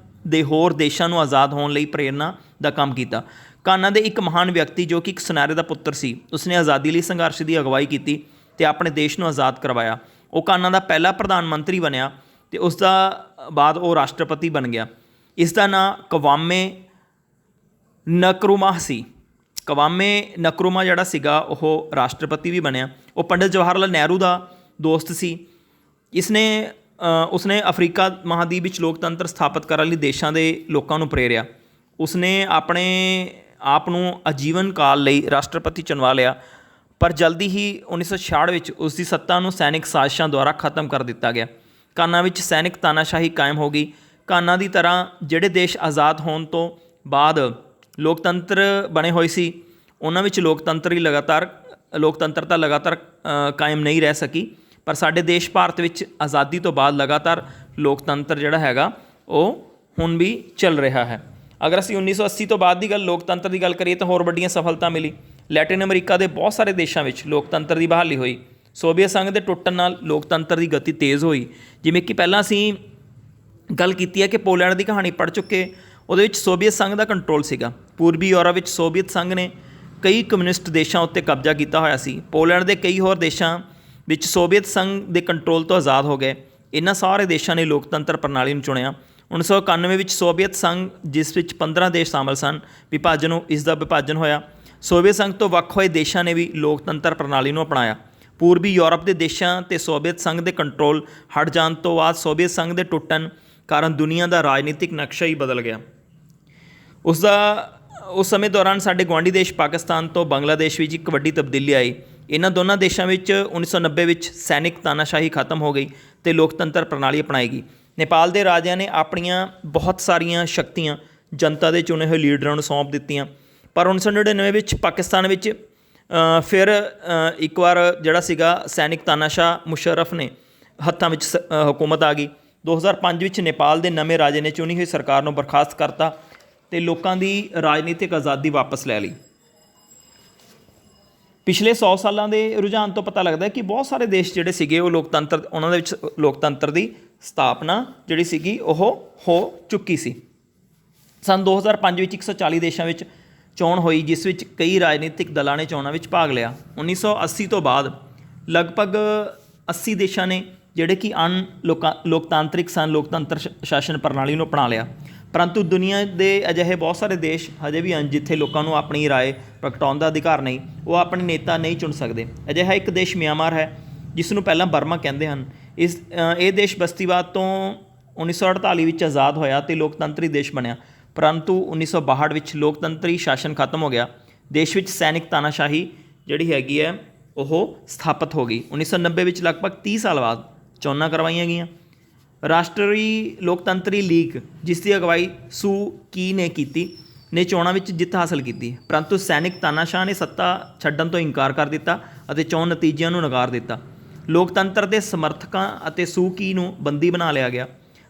ਦੇ ਹੋਰ ਦੇਸ਼ਾਂ ਨੂੰ ਆਜ਼ਾਦ ਹੋਣ ਲਈ ਪ੍ਰੇਰਨਾ ਦਾ ਕੰਮ ਕੀਤਾ। ਘਾਨਾ ਦੇ ਇੱਕ ਮਹਾਨ ਵਿਅਕਤੀ ਜੋ ਕਿ ਇੱਕ ਸੁਨਹਿਰੇ ਦਾ ਪੁੱਤਰ ਸੀ, ਉਸਨੇ ਆਜ਼ਾਦੀ ਲਈ ਸੰਘਰਸ਼ ਦੀ ਅਗਵਾਈ ਕੀਤੀ ਅਤੇ ਆਪਣੇ ਦੇਸ਼ ਨੂੰ ਆਜ਼ਾਦ ਕਰਵਾਇਆ। ਉਹ ਘਾਨਾ ਦਾ ਪਹਿਲਾ ਪ੍ਰਧਾਨ ਮੰਤਰੀ ਬਣਿਆ ਅਤੇ ਉਸ ਦਾ ਬਾਅਦ ਉਹ ਰਾਸ਼ਟਰਪਤੀ ਬਣ ਗਿਆ। ਇਸ ਦਾ ਨਾਂ ਕਵਾਮੇ ਨਕਰੂਮਾ ਸੀ। ਕਵਾਮੇ ਨਕਰੂਮਾ ਜਿਹੜਾ ਸੀਗਾ ਉਹ ਰਾਸ਼ਟਰਪਤੀ ਵੀ ਬਣਿਆ। ਉਹ ਪੰਡਿਤ ਜਵਾਹਰ ਲਾਲ ਨਹਿਰੂ ਦਾ ਦੋਸਤ ਸੀ। ਉਸਨੇ ਅਫਰੀਕਾ ਮਹਾਂਦੀਪ ਵਿੱਚ ਲੋਕਤੰਤਰ ਸਥਾਪਿਤ ਕਰਨ ਲਈ ਦੇਸ਼ਾਂ ਦੇ ਲੋਕਾਂ ਨੂੰ ਪ੍ਰੇਰਿਆ। ਉਸਨੇ ਆਪਣੇ ਆਪ ਨੂੰ ਆਜੀਵਨ ਕਾਲ ਲਈ ਰਾਸ਼ਟਰਪਤੀ ਚੁਣਵਾ ਲਿਆ, ਪਰ ਜਲਦੀ ਹੀ 1966 ਵਿੱਚ ਉਸ ਦੀ ਸੱਤਾ ਨੂੰ ਸੈਨਿਕ ਸਾਜ਼ਿਸ਼ਾਂ ਦੁਆਰਾ ਖਤਮ ਕਰ ਦਿੱਤਾ ਗਿਆ। ਘਾਨਾ ਵਿੱਚ ਸੈਨਿਕ ਤਾਨਾਸ਼ਾਹੀ ਕਾਇਮ ਹੋ ਗਈ। ਘਾਨਾ ਦੀ ਤਰ੍ਹਾਂ ਜਿਹੜੇ ਦੇਸ਼ ਆਜ਼ਾਦ ਹੋਣ ਤੋਂ ਬਾਅਦ ਲੋਕਤੰਤਰ ਬਣੇ ਹੋਏ ਸੀ, ਉਹਨਾਂ ਵਿੱਚ ਲੋਕਤੰਤਰਤਾ ਲਗਾਤਾਰ ਕਾਇਮ ਨਹੀਂ ਰਹਿ ਸਕੀ। ਪਰ ਸਾਡੇ ਦੇਸ਼ ਭਾਰਤ ਵਿੱਚ ਆਜ਼ਾਦੀ ਤੋਂ ਬਾਅਦ ਲਗਾਤਾਰ ਲੋਕਤੰਤਰ ਜਿਹੜਾ ਹੈਗਾ ਉਹ ਹੁਣ ਵੀ ਚੱਲ ਰਿਹਾ ਹੈ। ਅਗਰ ਅਸੀਂ 1980 ਤੋਂ ਬਾਅਦ ਦੀ ਲੋਕਤੰਤਰ ਦੀ ਗੱਲ ਕਰੀਏ ਤਾਂ ਹੋਰ ਵੱਡੀਆਂ ਸਫਲਤਾ ਮਿਲੀ। ਲੈਟਿਨ ਅਮਰੀਕਾ ਦੇ ਬਹੁਤ ਸਾਰੇ ਦੇਸ਼ਾਂ ਵਿੱਚ ਲੋਕਤੰਤਰ ਦੀ ਬਹਾਲੀ ਹੋਈ। ਸੋਵੀਅਤ ਸੰਘ ਦੇ ਟੁੱਟਣ ਨਾਲ ਲੋਕਤੰਤਰ ਦੀ ਗਤੀ ਤੇਜ਼ ਹੋਈ। ਜਿਵੇਂ ਕਿ ਪਹਿਲਾਂ ਅਸੀਂ ਗੱਲ ਕੀਤੀ ਹੈ ਕਿ ਪੋਲੈਂਡ ਦੀ ਕਹਾਣੀ ਪੜ੍ਹ ਚੁੱਕੇ, ਉਹਦੇ ਵਿੱਚ ਸੋਵੀਅਤ ਸੰਘ ਦਾ ਕੰਟਰੋਲ ਸੀਗਾ। ਪੂਰਬੀ ਯੂਰਪ ਵਿੱਚ ਸੋਵੀਅਤ ਸੰਘ ਨੇ ਕਈ ਕਮਿਊਨਿਸਟ ਦੇਸ਼ਾਂ ਉੱਤੇ ਕਬਜ਼ਾ ਕੀਤਾ ਹੋਇਆ ਸੀ। ਪੋਲੈਂਡ ਦੇ ਕਈ ਹੋਰ ਦੇਸ਼ਾਂ ਵਿੱਚ ਸੋਵੀਅਤ ਸੰਘ ਦੇ ਕੰਟਰੋਲ ਤੋਂ ਆਜ਼ਾਦ ਹੋ ਗਏ। ਇਹਨਾਂ ਸਾਰੇ ਦੇਸ਼ਾਂ ਨੇ ਲੋਕਤੰਤਰ ਪ੍ਰਣਾਲੀ ਨੂੰ ਚੁਣਿਆ। 1991 ਵਿੱਚ ਸੋਵੀਅਤ ਸੰਘ, ਜਿਸ ਵਿੱਚ 15 ਦੇਸ਼ ਸ਼ਾਮਲ ਸਨ, ਇਸ ਦਾ ਵਿਭਾਜਨ ਹੋਇਆ। ਸੋਵੀਅਤ ਸੰਘ ਤੋਂ ਵੱਖ ਹੋਏ ਦੇਸ਼ਾਂ ਨੇ ਵੀ ਲੋਕਤੰਤਰ ਪ੍ਰਣਾਲੀ ਨੂੰ ਅਪਣਾਇਆ। ਪੂਰਬੀ ਯੂਰਪ ਦੇ ਦੇਸ਼ਾਂ 'ਤੇ ਸੋਵੀਅਤ ਸੰਘ ਦੇ ਕੰਟਰੋਲ ਹਟ ਜਾਣ ਤੋਂ ਬਾਅਦ ਸੋਵੀਅਤ ਸੰਘ ਦੇ ਟੁੱਟਣ ਕਾਰਨ ਦੁਨੀਆ ਦਾ ਰਾਜਨੀਤਿਕ ਨਕਸ਼ਾ ਹੀ ਬਦਲ ਗਿਆ। ਉਸ ਸਮੇਂ ਦੌਰਾਨ ਸਾਡੇ ਗੁਆਂਢੀ ਦੇਸ਼ ਪਾਕਿਸਤਾਨ ਤੋਂ ਬੰਗਲਾਦੇਸ਼ ਵਿੱਚ ਇੱਕ ਵੱਡੀ ਤਬਦੀਲੀ ਆਈ। ਇਹਨਾਂ ਦੋਨਾਂ ਦੇਸ਼ਾਂ ਵਿੱਚ 1990 ਵਿੱਚ ਸੈਨਿਕ ਤਾਨਾਸ਼ਾਹੀ ਖਤਮ ਹੋ ਗਈ ਅਤੇ ਲੋਕਤੰਤਰ ਪ੍ਰਣਾਲੀ ਅਪਣਾਈ ਗਈ। ਨੇਪਾਲ ਦੇ ਰਾਜਿਆਂ ਨੇ ਆਪਣੀਆਂ ਬਹੁਤ ਸਾਰੀਆਂ ਸ਼ਕਤੀਆਂ ਜਨਤਾ ਦੇ ਚੁਣੇ ਹੋਏ ਲੀਡਰਾਂ ਨੂੰ ਸੌਂਪ ਦਿੱਤੀਆਂ। ਪਰ 1999 ਵਿੱਚ ਪਾਕਿਸਤਾਨ ਵਿੱਚ ਫਿਰ ਇੱਕ ਵਾਰ ਜਿਹੜਾ ਸੀਗਾ ਸੈਨਿਕ ਤਾਨਾਸ਼ਾਹ ਮੁਸ਼ੱਰਫ ਨੇ ਹੱਥਾਂ ਵਿੱਚ ਹਕੂਮਤ ਆ ਗਈ। 2005 ਵਿੱਚ ਨੇਪਾਲ ਦੇ ਨਵੇਂ ਰਾਜੇ ਨੇ ਚੁਣੀ ਹੋਈ ਸਰਕਾਰ ਨੂੰ ਬਰਖਾਸਤ ਕਰਤਾ ਅਤੇ ਲੋਕਾਂ ਦੀ ਰਾਜਨੀਤਿਕ ਆਜ਼ਾਦੀ ਵਾਪਸ ਲੈ ਲਈ। ਪਿਛਲੇ 100 ਸਾਲਾਂ ਦੇ ਰੁਝਾਨ ਤੋਂ ਪਤਾ ਲੱਗਦਾ ਕਿ ਬਹੁਤ ਸਾਰੇ ਦੇਸ਼ ਜਿਹੜੇ ਸੀਗੇ ਉਹ ਉਹਨਾਂ ਦੇ ਵਿੱਚ ਲੋਕਤੰਤਰ ਦੀ ਸਥਾਪਨਾ ਜਿਹੜੀ ਸੀਗੀ ਉਹ ਹੋ ਚੁੱਕੀ ਸੀ। ਸੰਨ 2005 ਵਿੱਚ 140 ਦੇਸ਼ਾਂ ਵਿੱਚ ਚੋਣ ਹੋਈ, ਜਿਸ ਵਿੱਚ ਕਈ ਰਾਜਨੀਤਿਕ ਦਲਾਂ ਨੇ ਚੋਣਾਂ ਵਿੱਚ ਭਾਗ ਲਿਆ। 1980 ਤੋਂ ਬਾਅਦ ਲਗਭਗ 80 ਦੇਸ਼ਾਂ ਨੇ ਜਿਹੜੇ ਕਿ ਲੋਕਤਾਂਤਰਿਕ ਸਨ, ਲੋਕਤੰਤਰ ਸ਼ਾਸਨ ਪ੍ਰਣਾਲੀ ਨੂੰ ਅਪਣਾ ਲਿਆ। ਪਰੰਤੂ ਦੁਨੀਆ ਦੇ ਅਜਿਹੇ ਬਹੁਤ ਸਾਰੇ ਦੇਸ਼ ਹਜੇ ਵੀ ਹਨ ਜਿੱਥੇ ਲੋਕਾਂ ਨੂੰ ਆਪਣੀ ਰਾਏ ਪ੍ਰਗਟਾਉਣ ਦਾ ਅਧਿਕਾਰ ਨਹੀਂ, ਉਹ ਆਪਣੇ ਨੇਤਾ ਨਹੀਂ ਚੁਣ ਸਕਦੇ। ਅਜਿਹਾ ਇੱਕ ਦੇਸ਼ ਮਿਆਂਮਾਰ ਹੈ, ਜਿਸ ਨੂੰ ਪਹਿਲਾਂ ਬਰਮਾ ਕਹਿੰਦੇ ਹਨ। ਇਹ ਦੇਸ਼ ਬਸਤੀਵਾਦ ਤੋਂ 1948 ਵਿੱਚ ਆਜ਼ਾਦ ਹੋਇਆ ਅਤੇ ਲੋਕਤੰਤਰੀ ਦੇਸ਼ ਬਣਿਆ, ਪਰੰਤੂ 1962 ਵਿੱਚ ਲੋਕਤੰਤਰੀ ਸ਼ਾਸਨ ਖਤਮ ਹੋ ਗਿਆ। ਦੇਸ਼ ਵਿੱਚ ਸੈਨਿਕ ਤਾਨਾਸ਼ਾਹੀ ਜਿਹੜੀ ਹੈਗੀ ਹੈ ਉਹ ਸਥਾਪਿਤ ਹੋ ਗਈ। 1990 ਵਿੱਚ ਲਗਭਗ 30 ਸਾਲ ਬਾਅਦ ਚੋਣਾਂ ਕਰਵਾਈਆਂ ਗਈਆਂ। ਰਾਸ਼ਟਰੀ ਲੋਕਤੰਤਰੀ ਲੀਗ, ਜਿਸ ਦੀ ਅਗਵਾਈ ਸੂ ਕੀ ਨੇ ਕੀਤੀ, ਨੇ ਚੋਣਾਂ ਵਿੱਚ ਜਿੱਤ ਹਾਸਲ ਕੀਤੀ, ਪਰੰਤੂ ਸੈਨਿਕ ਤਾਨਾਸ਼ਾਹ ਨੇ ਸੱਤਾ ਛੱਡਣ ਤੋਂ ਇਨਕਾਰ ਕਰ ਦਿੱਤਾ ਅਤੇ ਚੋਣ ਨਤੀਜਿਆਂ ਨੂੰ ਨਕਾਰ ਦਿੱਤਾ। ਲੋਕਤੰਤਰ ਦੇ ਸਮਰਥਕਾਂ ਅਤੇ ਸੂ ਕੀ ਨੂੰ ਬੰਦੀ ਬਣਾ ਲਿਆ ਗਿਆ।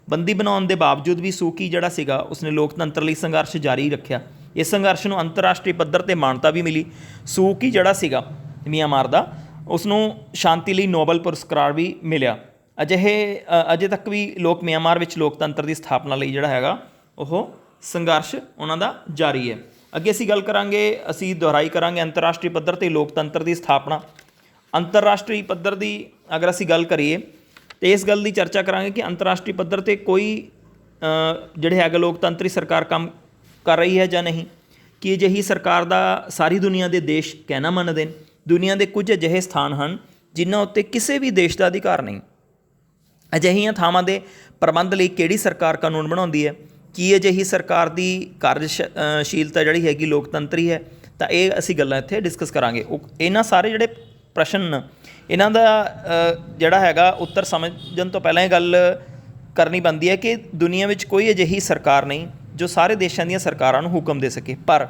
ਬੰਦੀ ਬਣਾਉਣ ਦੇ ਬਾਵਜੂਦ ਵੀ ਸੂ ਕੀ ਜਿਹੜਾ ਸੀਗਾ ਉਸਨੇ ਲੋਕਤੰਤਰ ਲਈ ਸੰਘਰਸ਼ ਜਾਰੀ ਰੱਖਿਆ। ਇਸ ਸੰਘਰਸ਼ ਨੂੰ ਅੰਤਰਰਾਸ਼ਟਰੀ ਪੱਧਰ 'ਤੇ ਮਾਨਤਾ ਵੀ ਮਿਲੀ। ਸੂ ਕੀ ਜਿਹੜਾ ਸੀਗਾ ਮਿਆਂਮਾਰ ਦਾ, ਉਸਨੂੰ ਸ਼ਾਂਤੀ ਲਈ ਨੋਬਲ ਪੁਰਸਕਾਰ ਵੀ ਮਿਲਿਆ। ਅਜਿਹੇ ਅਜੇ ਤੱਕ ਵੀ ਲੋਕ ਮਿਆਂਮਾਰ ਵਿੱਚ ਲੋਕਤੰਤਰ ਦੀ ਸਥਾਪਨਾ ਲਈ ਜਿਹੜਾ ਹੈਗਾ ਉਹ ਸੰਘਰਸ਼ ਉਹਨਾਂ ਦਾ ਜਾਰੀ ਹੈ। ਅੱਗੇ ਅਸੀਂ ਗੱਲ ਕਰਾਂਗੇ, ਅਸੀਂ ਦੁਹਰਾਈ ਕਰਾਂਗੇ ਅੰਤਰਰਾਸ਼ਟਰੀ ਪੱਧਰ 'ਤੇ ਲੋਕਤੰਤਰ ਦੀ ਸਥਾਪਨਾ। ਅੰਤਰਰਾਸ਼ਟਰੀ ਪੱਧਰ ਦੀ ਅਗਰ ਅਸੀਂ ਗੱਲ ਕਰੀਏ ਤਾਂ ਇਸ ਗੱਲ ਦੀ ਚਰਚਾ ਕਰਾਂਗੇ ਕਿ ਅੰਤਰਰਾਸ਼ਟਰੀ ਪੱਧਰ 'ਤੇ ਕੋਈ ਜਿਹੜੇ ਹੈਗਾ ਲੋਕਤੰਤਰੀ ਸਰਕਾਰ ਕੰਮ ਕਰ ਰਹੀ ਹੈ ਜਾਂ ਨਹੀਂ। ਕਿ ਅਜਿਹੀ ਸਰਕਾਰ ਦਾ ਸਾਰੀ ਦੁਨੀਆ ਦੇ ਦੇਸ਼ ਕਹਿਣਾ ਮੰਨਦੇ ਨੇ। ਦੁਨੀਆ ਦੇ ਕੁਝ ਅਜਿਹੇ ਸਥਾਨ ਹਨ ਜਿਨ੍ਹਾਂ ਉੱਤੇ ਕਿਸੇ ਵੀ ਦੇਸ਼ ਦਾ ਅਧਿਕਾਰ ਨਹੀਂ। ਅਜਿਹੀਆਂ ਥਾਵਾਂ ਦੇ ਪ੍ਰਬੰਧ ਲਈ ਕਿਹੜੀ ਸਰਕਾਰ ਕਾਨੂੰਨ ਬਣਾਉਂਦੀ ਹੈ? ਕੀ ਅਜਿਹੀ ਸਰਕਾਰ ਦੀ ਕਾਰਜਸ਼ੀਲਤਾ ਜਿਹੜੀ ਹੈਗੀ ਲੋਕਤੰਤਰੀ ਹੈ? ਤਾਂ ਇਹ ਅਸੀਂ ਗੱਲਾਂ ਇੱਥੇ ਡਿਸਕਸ ਕਰਾਂਗੇ। ਇਹਨਾਂ ਸਾਰੇ ਜਿਹੜੇ ਪ੍ਰਸ਼ਨ ਇਹਨਾਂ ਦਾ ਜਿਹੜਾ ਹੈਗਾ ਉੱਤਰ ਸਮਝਣ ਤੋਂ ਪਹਿਲਾਂ ਇਹ ਗੱਲ ਕਰਨੀ ਬਣਦੀ ਹੈ ਕਿ ਦੁਨੀਆ ਵਿੱਚ ਕੋਈ ਅਜਿਹੀ ਸਰਕਾਰ ਨਹੀਂ ਜੋ ਸਾਰੇ ਦੇਸ਼ਾਂ ਦੀਆਂ ਸਰਕਾਰਾਂ ਨੂੰ ਹੁਕਮ ਦੇ ਸਕੇ। ਪਰ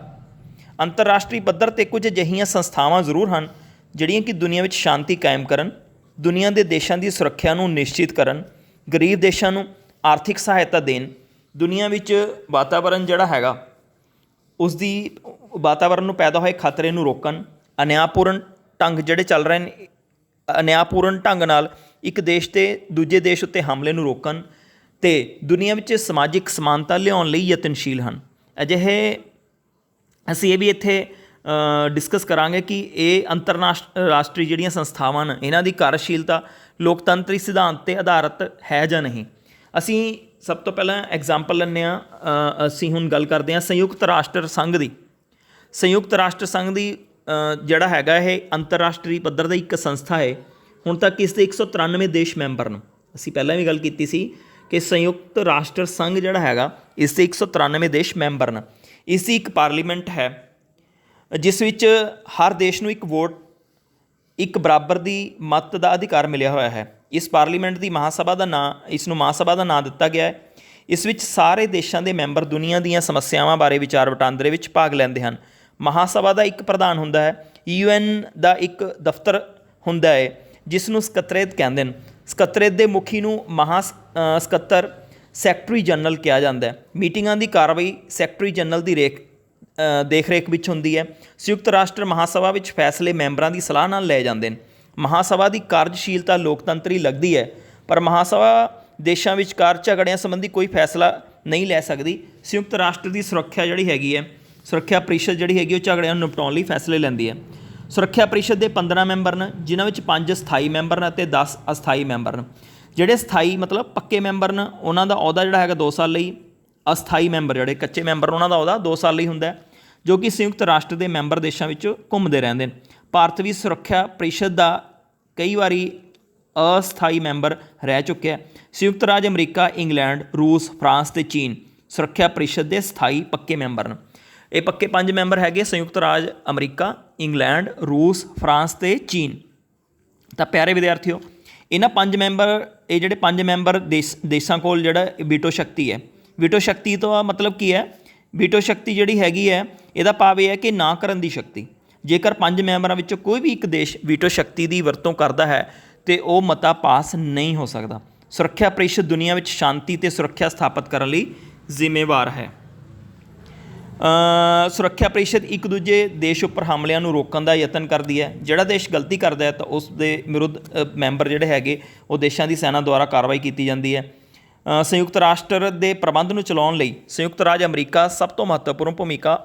ਅੰਤਰਰਾਸ਼ਟਰੀ ਪੱਧਰ 'ਤੇ ਕੁਝ ਅਜਿਹੀਆਂ ਸੰਸਥਾਵਾਂ ਜ਼ਰੂਰ ਹਨ ਜਿਹੜੀਆਂ ਕਿ ਦੁਨੀਆ ਵਿੱਚ ਸ਼ਾਂਤੀ ਕਾਇਮ ਕਰਨ, ਦੁਨੀਆ ਦੇ ਦੇਸ਼ਾਂ ਦੀ ਸੁਰੱਖਿਆ ਨੂੰ ਨਿਸ਼ਚਿਤ ਕਰਨ, ਗਰੀਬ ਦੇਸ਼ਾਂ ਨੂੰ ਆਰਥਿਕ ਸਹਾਇਤਾ ਦੇਣ, ਦੁਨੀਆ ਵਿੱਚ ਵਾਤਾਵਰਨ ਜਿਹੜਾ ਹੈਗਾ ਉਸ ਦੀ ਵਾਤਾਵਰਨ ਨੂੰ ਪੈਦਾ ਹੋਏ ਖਤਰੇ ਨੂੰ ਰੋਕਣ, ਅਨਿਆਂਪੂਰਨ ਢੰਗ ਜਿਹੜੇ ਚੱਲ ਰਹੇ ਨੇ ਅਨਿਆਂਪੂਰਨ ਢੰਗ ਨਾਲ ਇੱਕ ਦੇਸ਼ 'ਤੇ ਦੂਜੇ ਦੇਸ਼ ਉੱਤੇ ਹਮਲੇ ਨੂੰ ਰੋਕਣ ਅਤੇ ਦੁਨੀਆ ਵਿੱਚ ਸਮਾਜਿਕ ਸਮਾਨਤਾ ਲਿਆਉਣ ਲਈ ਯਤਨਸ਼ੀਲ ਹਨ। ਅਜਿਹੇ ਅਸੀਂ ਇਹ ਵੀ ਇੱਥੇ ਡਿਸਕਸ ਕਰਾਂਗੇ ਕਿ ਇਹ ਰਾਸ਼ਟਰੀ ਜਿਹੜੀਆਂ ਸੰਸਥਾਵਾਂ ਨੇ ਇਹਨਾਂ ਦੀ ਕਾਰਜਸ਼ੀਲਤਾ ਲੋਕਤੰਤਰੀ ਸਿਧਾਂਤ 'ਤੇ ਆਧਾਰਿਤ ਹੈ ਜਾਂ ਨਹੀਂ। ਅਸੀਂ ਸਭ ਤੋਂ ਪਹਿਲਾਂ ਐਗਜ਼ਾਮਪਲ ਲੈਂਦੇ ਹਾਂ। ਅਸੀਂ ਹੁਣ ਗੱਲ ਕਰਦੇ ਹਾਂ ਸੰਯੁਕਤ ਰਾਸ਼ਟਰ ਸੰਘ ਦੀ। ਸੰਯੁਕਤ ਰਾਸ਼ਟਰ ਸੰਘ ਦੀ ਜਿਹੜਾ ਹੈਗਾ ਇਹ ਅੰਤਰਰਾਸ਼ਟਰੀ ਪੱਧਰ ਦਾ ਇੱਕ ਸੰਸਥਾ ਹੈ। ਹੁਣ ਤੱਕ ਇਸ ਦੇ 193 ਦੇਸ਼ ਮੈਂਬਰ ਨੇ। ਅਸੀਂ ਪਹਿਲਾਂ ਵੀ ਗੱਲ ਕੀਤੀ ਸੀ ਕਿ ਸੰਯੁਕਤ ਰਾਸ਼ਟਰ ਸੰਘ ਜਿਹੜਾ ਹੈਗਾ ਇਸ ਦੇ 193 ਦੇਸ਼ ਮੈਂਬਰ ਨੇ। ਇਸ ਦੀ ਇੱਕ ਪਾਰਲੀਮੈਂਟ ਹੈ ਜਿਸ ਵਿੱਚ ਹਰ ਦੇਸ਼ ਨੂੰ ਇੱਕ ਵੋਟ, ਇੱਕ ਬਰਾਬਰ ਦੀ ਮਤ ਦਾ ਅਧਿਕਾਰ ਮਿਲਿਆ ਹੋਇਆ ਹੈ। ਇਸ ਪਾਰਲੀਮੈਂਟ ਦੀ ਮਹਾਸਭਾ ਦਾ ਇਸ ਨੂੰ ਮਹਾਸਭਾ ਦਾ ਨਾਂ ਦਿੱਤਾ ਗਿਆ ਹੈ। ਇਸ ਵਿੱਚ ਸਾਰੇ ਦੇਸ਼ਾਂ ਦੇ ਮੈਂਬਰ ਦੁਨੀਆ ਦੀਆਂ ਸਮੱਸਿਆਵਾਂ ਬਾਰੇ ਵਿਚਾਰ ਵਟਾਂਦਰੇ ਵਿੱਚ ਭਾਗ ਲੈਂਦੇ ਹਨ। ਮਹਾਸਭਾ ਦਾ ਇੱਕ ਪ੍ਰਧਾਨ ਹੁੰਦਾ ਹੈ। UN ਦਾ ਇੱਕ ਦਫ਼ਤਰ ਹੁੰਦਾ ਹੈ ਜਿਸ ਨੂੰ ਸਕੱਤਰੇਤ ਕਹਿੰਦੇ ਨੇ। ਸਕੱਤਰੇਤ ਦੇ ਮੁਖੀ ਨੂੰ ਸਕੱਤਰ ਸੈਕਟਰੀ ਜਨਰਲ ਕਿਹਾ ਜਾਂਦਾ ਹੈ। ਮੀਟਿੰਗਾਂ ਦੀ ਕਾਰਵਾਈ ਸੈਕਟਰੀ ਜਨਰਲ ਦੀ ਦੇਖ ਰੇਖ ਵਿੱਚ ਹੁੰਦੀ ਹੈ। ਸੰਯੁਕਤ ਰਾਸ਼ਟਰ ਮਹਾਸਭਾ ਵਿੱਚ ਫੈਸਲੇ ਮੈਂਬਰਾਂ ਦੀ ਸਲਾਹ ਨਾਲ ਲਏ ਜਾਂਦੇ ਨੇ। ਮਹਾਸਭਾ ਦੀ ਕਾਰਜਸ਼ੀਲਤਾ ਲੋਕਤੰਤਰੀ ਲੱਗਦੀ ਹੈ, ਪਰ ਮਹਾਸਭਾ ਦੇਸ਼ਾਂ ਵਿਚਕਾਰ ਝਗੜਿਆਂ ਸੰਬੰਧੀ ਕੋਈ ਫੈਸਲਾ ਨਹੀਂ ਲੈ ਸਕਦੀ। ਸੰਯੁਕਤ ਰਾਸ਼ਟਰ ਦੀ ਸੁਰੱਖਿਆ ਜਿਹੜੀ ਹੈਗੀ ਹੈ, ਸੁਰੱਖਿਆ ਪ੍ਰੀਸ਼ਦ ਜਿਹੜੀ ਹੈਗੀ ਉਹ ਝਗੜਿਆਂ ਨੂੰ ਨਿਪਟਾਉਣ ਲਈ ਫੈਸਲੇ ਲੈਂਦੀ ਹੈ। ਸੁਰੱਖਿਆ ਪ੍ਰੀਸ਼ਦ ਦੇ 15 ਮੈਂਬਰ ਨੇ ਜਿਨ੍ਹਾਂ ਵਿੱਚ 5 ਸਥਾਈ ਮੈਂਬਰ ਨੇ ਅਤੇ 10 ਅਸਥਾਈ ਮੈਂਬਰ ਨੇ। ਜਿਹੜੇ ਸਥਾਈ ਮਤਲਬ ਪੱਕੇ ਮੈਂਬਰ ਨੇ ਉਹਨਾਂ ਦਾ ਅਹੁਦਾ ਜਿਹੜਾ ਹੈਗਾ 2 ਸਾਲ ਲਈ। ਅਸਥਾਈ ਮੈਂਬਰ ਜਿਹੜੇ ਕੱਚੇ ਮੈਂਬਰ ਉਹਨਾਂ ਦਾ ਅਹੁਦਾ 2 ਸਾਲ ਲਈ ਹੁੰਦਾ, ਜੋ ਕਿ ਸੰਯੁਕਤ ਰਾਸ਼ਟਰ ਦੇ ਮੈਂਬਰ ਦੇਸ਼ਾਂ ਵਿੱਚ ਘੁੰਮਦੇ ਰਹਿੰਦੇ ਨੇ। ਭਾਰਤ ਵੀ ਸੁਰੱਖਿਆ ਪ੍ਰੀਸ਼ਦ ਦਾ ਕਈ ਵਾਰੀ ਅਸਥਾਈ ਮੈਂਬਰ ਰਹਿ ਚੁੱਕਿਆ। ਸੰਯੁਕਤ ਰਾਜ ਅਮਰੀਕਾ, ਇੰਗਲੈਂਡ, ਰੂਸ, ਫਰਾਂਸ ਅਤੇ ਚੀਨ ਸੁਰੱਖਿਆ ਪ੍ਰੀਸ਼ਦ ਦੇ ਸਥਾਈ ਪੱਕੇ ਮੈਂਬਰ ਨੇ। ਇਹ ਪੱਕੇ 5 ਮੈਂਬਰ ਹੈਗੇ ਸੰਯੁਕਤ ਰਾਜ ਅਮਰੀਕਾ, ਇੰਗਲੈਂਡ, ਰੂਸ, ਫਰਾਂਸ ਅਤੇ ਚੀਨ। ਤਾਂ ਪਿਆਰੇ ਵਿਦਿਆਰਥੀਓ, ਇਹਨਾਂ 5 ਮੈਂਬਰ ਦੇਸ਼ਾਂ ਕੋਲ ਜਿਹੜਾ ਵੀਟੋ ਸ਼ਕਤੀ ਹੈ। ਵੀਟੋ ਸ਼ਕਤੀ ਤੋਂ ਮਤਲਬ ਕੀ ਹੈ? ਵੀਟੋ ਸ਼ਕਤੀ ਜਿਹੜੀ ਹੈਗੀ ਹੈ ਇਹਦਾ ਭਾਵ ਇਹ ਹੈ ਕਿ ਨਾ ਕਰਨ ਦੀ ਸ਼ਕਤੀ। ਜੇਕਰ 5 ਮੈਂਬਰਾਂ ਵਿੱਚੋਂ ਕੋਈ ਵੀ ਇੱਕ ਦੇਸ਼ ਵੀਟੋ ਸ਼ਕਤੀ ਦੀ ਵਰਤੋਂ ਕਰਦਾ ਹੈ ਤਾਂ ਉਹ ਮਤਾ ਪਾਸ ਨਹੀਂ ਹੋ ਸਕਦਾ। ਸੁਰੱਖਿਆ ਪ੍ਰੀਸ਼ਦ ਦੁਨੀਆ ਵਿੱਚ ਸ਼ਾਂਤੀ ਅਤੇ ਸੁਰੱਖਿਆ ਸਥਾਪਿਤ ਕਰਨ ਲਈ ਜ਼ਿੰਮੇਵਾਰ ਹੈ। ਸੁਰੱਖਿਆ ਪ੍ਰੀਸ਼ਦ ਇੱਕ ਦੂਜੇ ਦੇਸ਼ ਉੱਪਰ ਹਮਲਿਆਂ ਨੂੰ ਰੋਕਣ ਦਾ ਯਤਨ ਕਰਦੀ ਹੈ। ਜਿਹੜਾ ਦੇਸ਼ ਗਲਤੀ ਕਰਦਾ ਹੈ ਤਾਂ ਉਸ ਦੇ ਵਿਰੁੱਧ ਮੈਂਬਰ ਜਿਹੜੇ ਹੈਗੇ ਉਹ ਦੇਸ਼ਾਂ ਦੀ ਸੈਨਾ ਦੁਆਰਾ ਕਾਰਵਾਈ ਕੀਤੀ ਜਾਂਦੀ ਹੈ। ਸੰਯੁਕਤ ਰਾਸ਼ਟਰ ਦੇ ਪ੍ਰਬੰਧ ਨੂੰ ਚਲਾਉਣ ਲਈ ਸੰਯੁਕਤ ਰਾਜ ਅਮਰੀਕਾ ਸਭ ਤੋਂ ਮਹੱਤਵਪੂਰਨ ਭੂਮਿਕਾ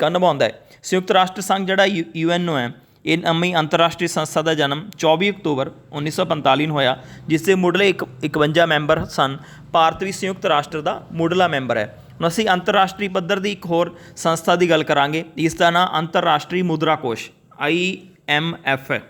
ਨਿਭਾਉਂਦਾ ਹੈ। ਸੰਯੁਕਤ ਰਾਸ਼ਟਰ ਸੰਘ ਜਿਹੜਾ UNO ਹੈ, ਇਹ ਨਵੀਂ ਅੰਤਰਰਾਸ਼ਟਰੀ ਸੰਸਥਾ ਦਾ ਜਨਮ 24 ਅਕਤੂਬਰ 1945 ਨੂੰ ਹੋਇਆ, ਜਿਸ ਦੇ ਮੁੱਢਲੇ 51 ਮੈਂਬਰ ਸਨ। ਭਾਰਤ ਵੀ ਸੰਯੁਕਤ ਰਾਸ਼ਟਰ ਦਾ ਮੁੱਢਲਾ ਮੈਂਬਰ ਹੈ। ਹੁਣ ਅਸੀਂ ਅੰਤਰਰਾਸ਼ਟਰੀ ਪੱਧਰ ਦੀ ਇੱਕ ਹੋਰ ਸੰਸਥਾ ਦੀ ਗੱਲ ਕਰਾਂਗੇ। ਇਸ ਦਾ ਨਾਂ ਅੰਤਰਰਾਸ਼ਟਰੀ ਮੁਦਰਾ ਕੋਸ਼ IMF ਹੈ।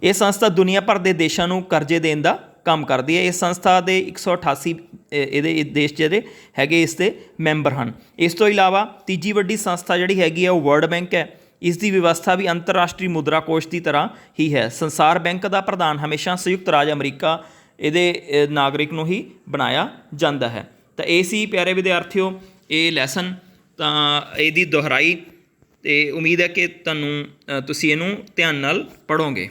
ਇਹ ਸੰਸਥਾ ਦੁਨੀਆ ਭਰ ਦੇ ਦੇਸ਼ਾਂ ਨੂੰ ਕਰਜ਼ੇ ਦੇਣ ਦਾ ਕੰਮ ਕਰਦੀ ਹੈ। ਇਸ ਸੰਸਥਾ ਦੇ 188 ਇਹਦੇ ਦੇਸ਼ ਜਿਹੜੇ ਹੈਗੇ ਇਸ ਦੇ ਮੈਂਬਰ ਹਨ। ਇਸ ਤੋਂ ਇਲਾਵਾ ਤੀਜੀ ਵੱਡੀ ਸੰਸਥਾ ਜਿਹੜੀ ਹੈਗੀ ਹੈ ਉਹ ਵਰਲਡ ਬੈਂਕ ਹੈ। ਇਸ ਦੀ ਵਿਵਸਥਾ ਵੀ ਅੰਤਰਰਾਸ਼ਟਰੀ ਮੁਦਰਾ ਕੋਸ਼ ਦੀ ਤਰ੍ਹਾਂ ਹੀ ਹੈ। ਸੰਸਾਰ ਬੈਂਕ ਦਾ ਪ੍ਰਧਾਨ ਹਮੇਸ਼ਾ ਸੰਯੁਕਤ ਰਾਜ ਅਮਰੀਕਾ ਇਹਦੇ ਨਾਗਰਿਕ ਨੂੰ ਹੀ ਬਣਾਇਆ ਜਾਂਦਾ ਹੈ। ਤਾਂ ਇਹ ਸੀ ਪਿਆਰੇ ਵਿਦਿਆਰਥੀਓ ਇਹ ਲੈਸਨ। ਤਾਂ ਇਹਦੀ ਦੁਹਰਾਈ ਅਤੇ ਉਮੀਦ ਹੈ ਕਿ ਤੁਸੀਂ ਇਹਨੂੰ ਧਿਆਨ ਨਾਲ ਪੜ੍ਹੋਗੇ।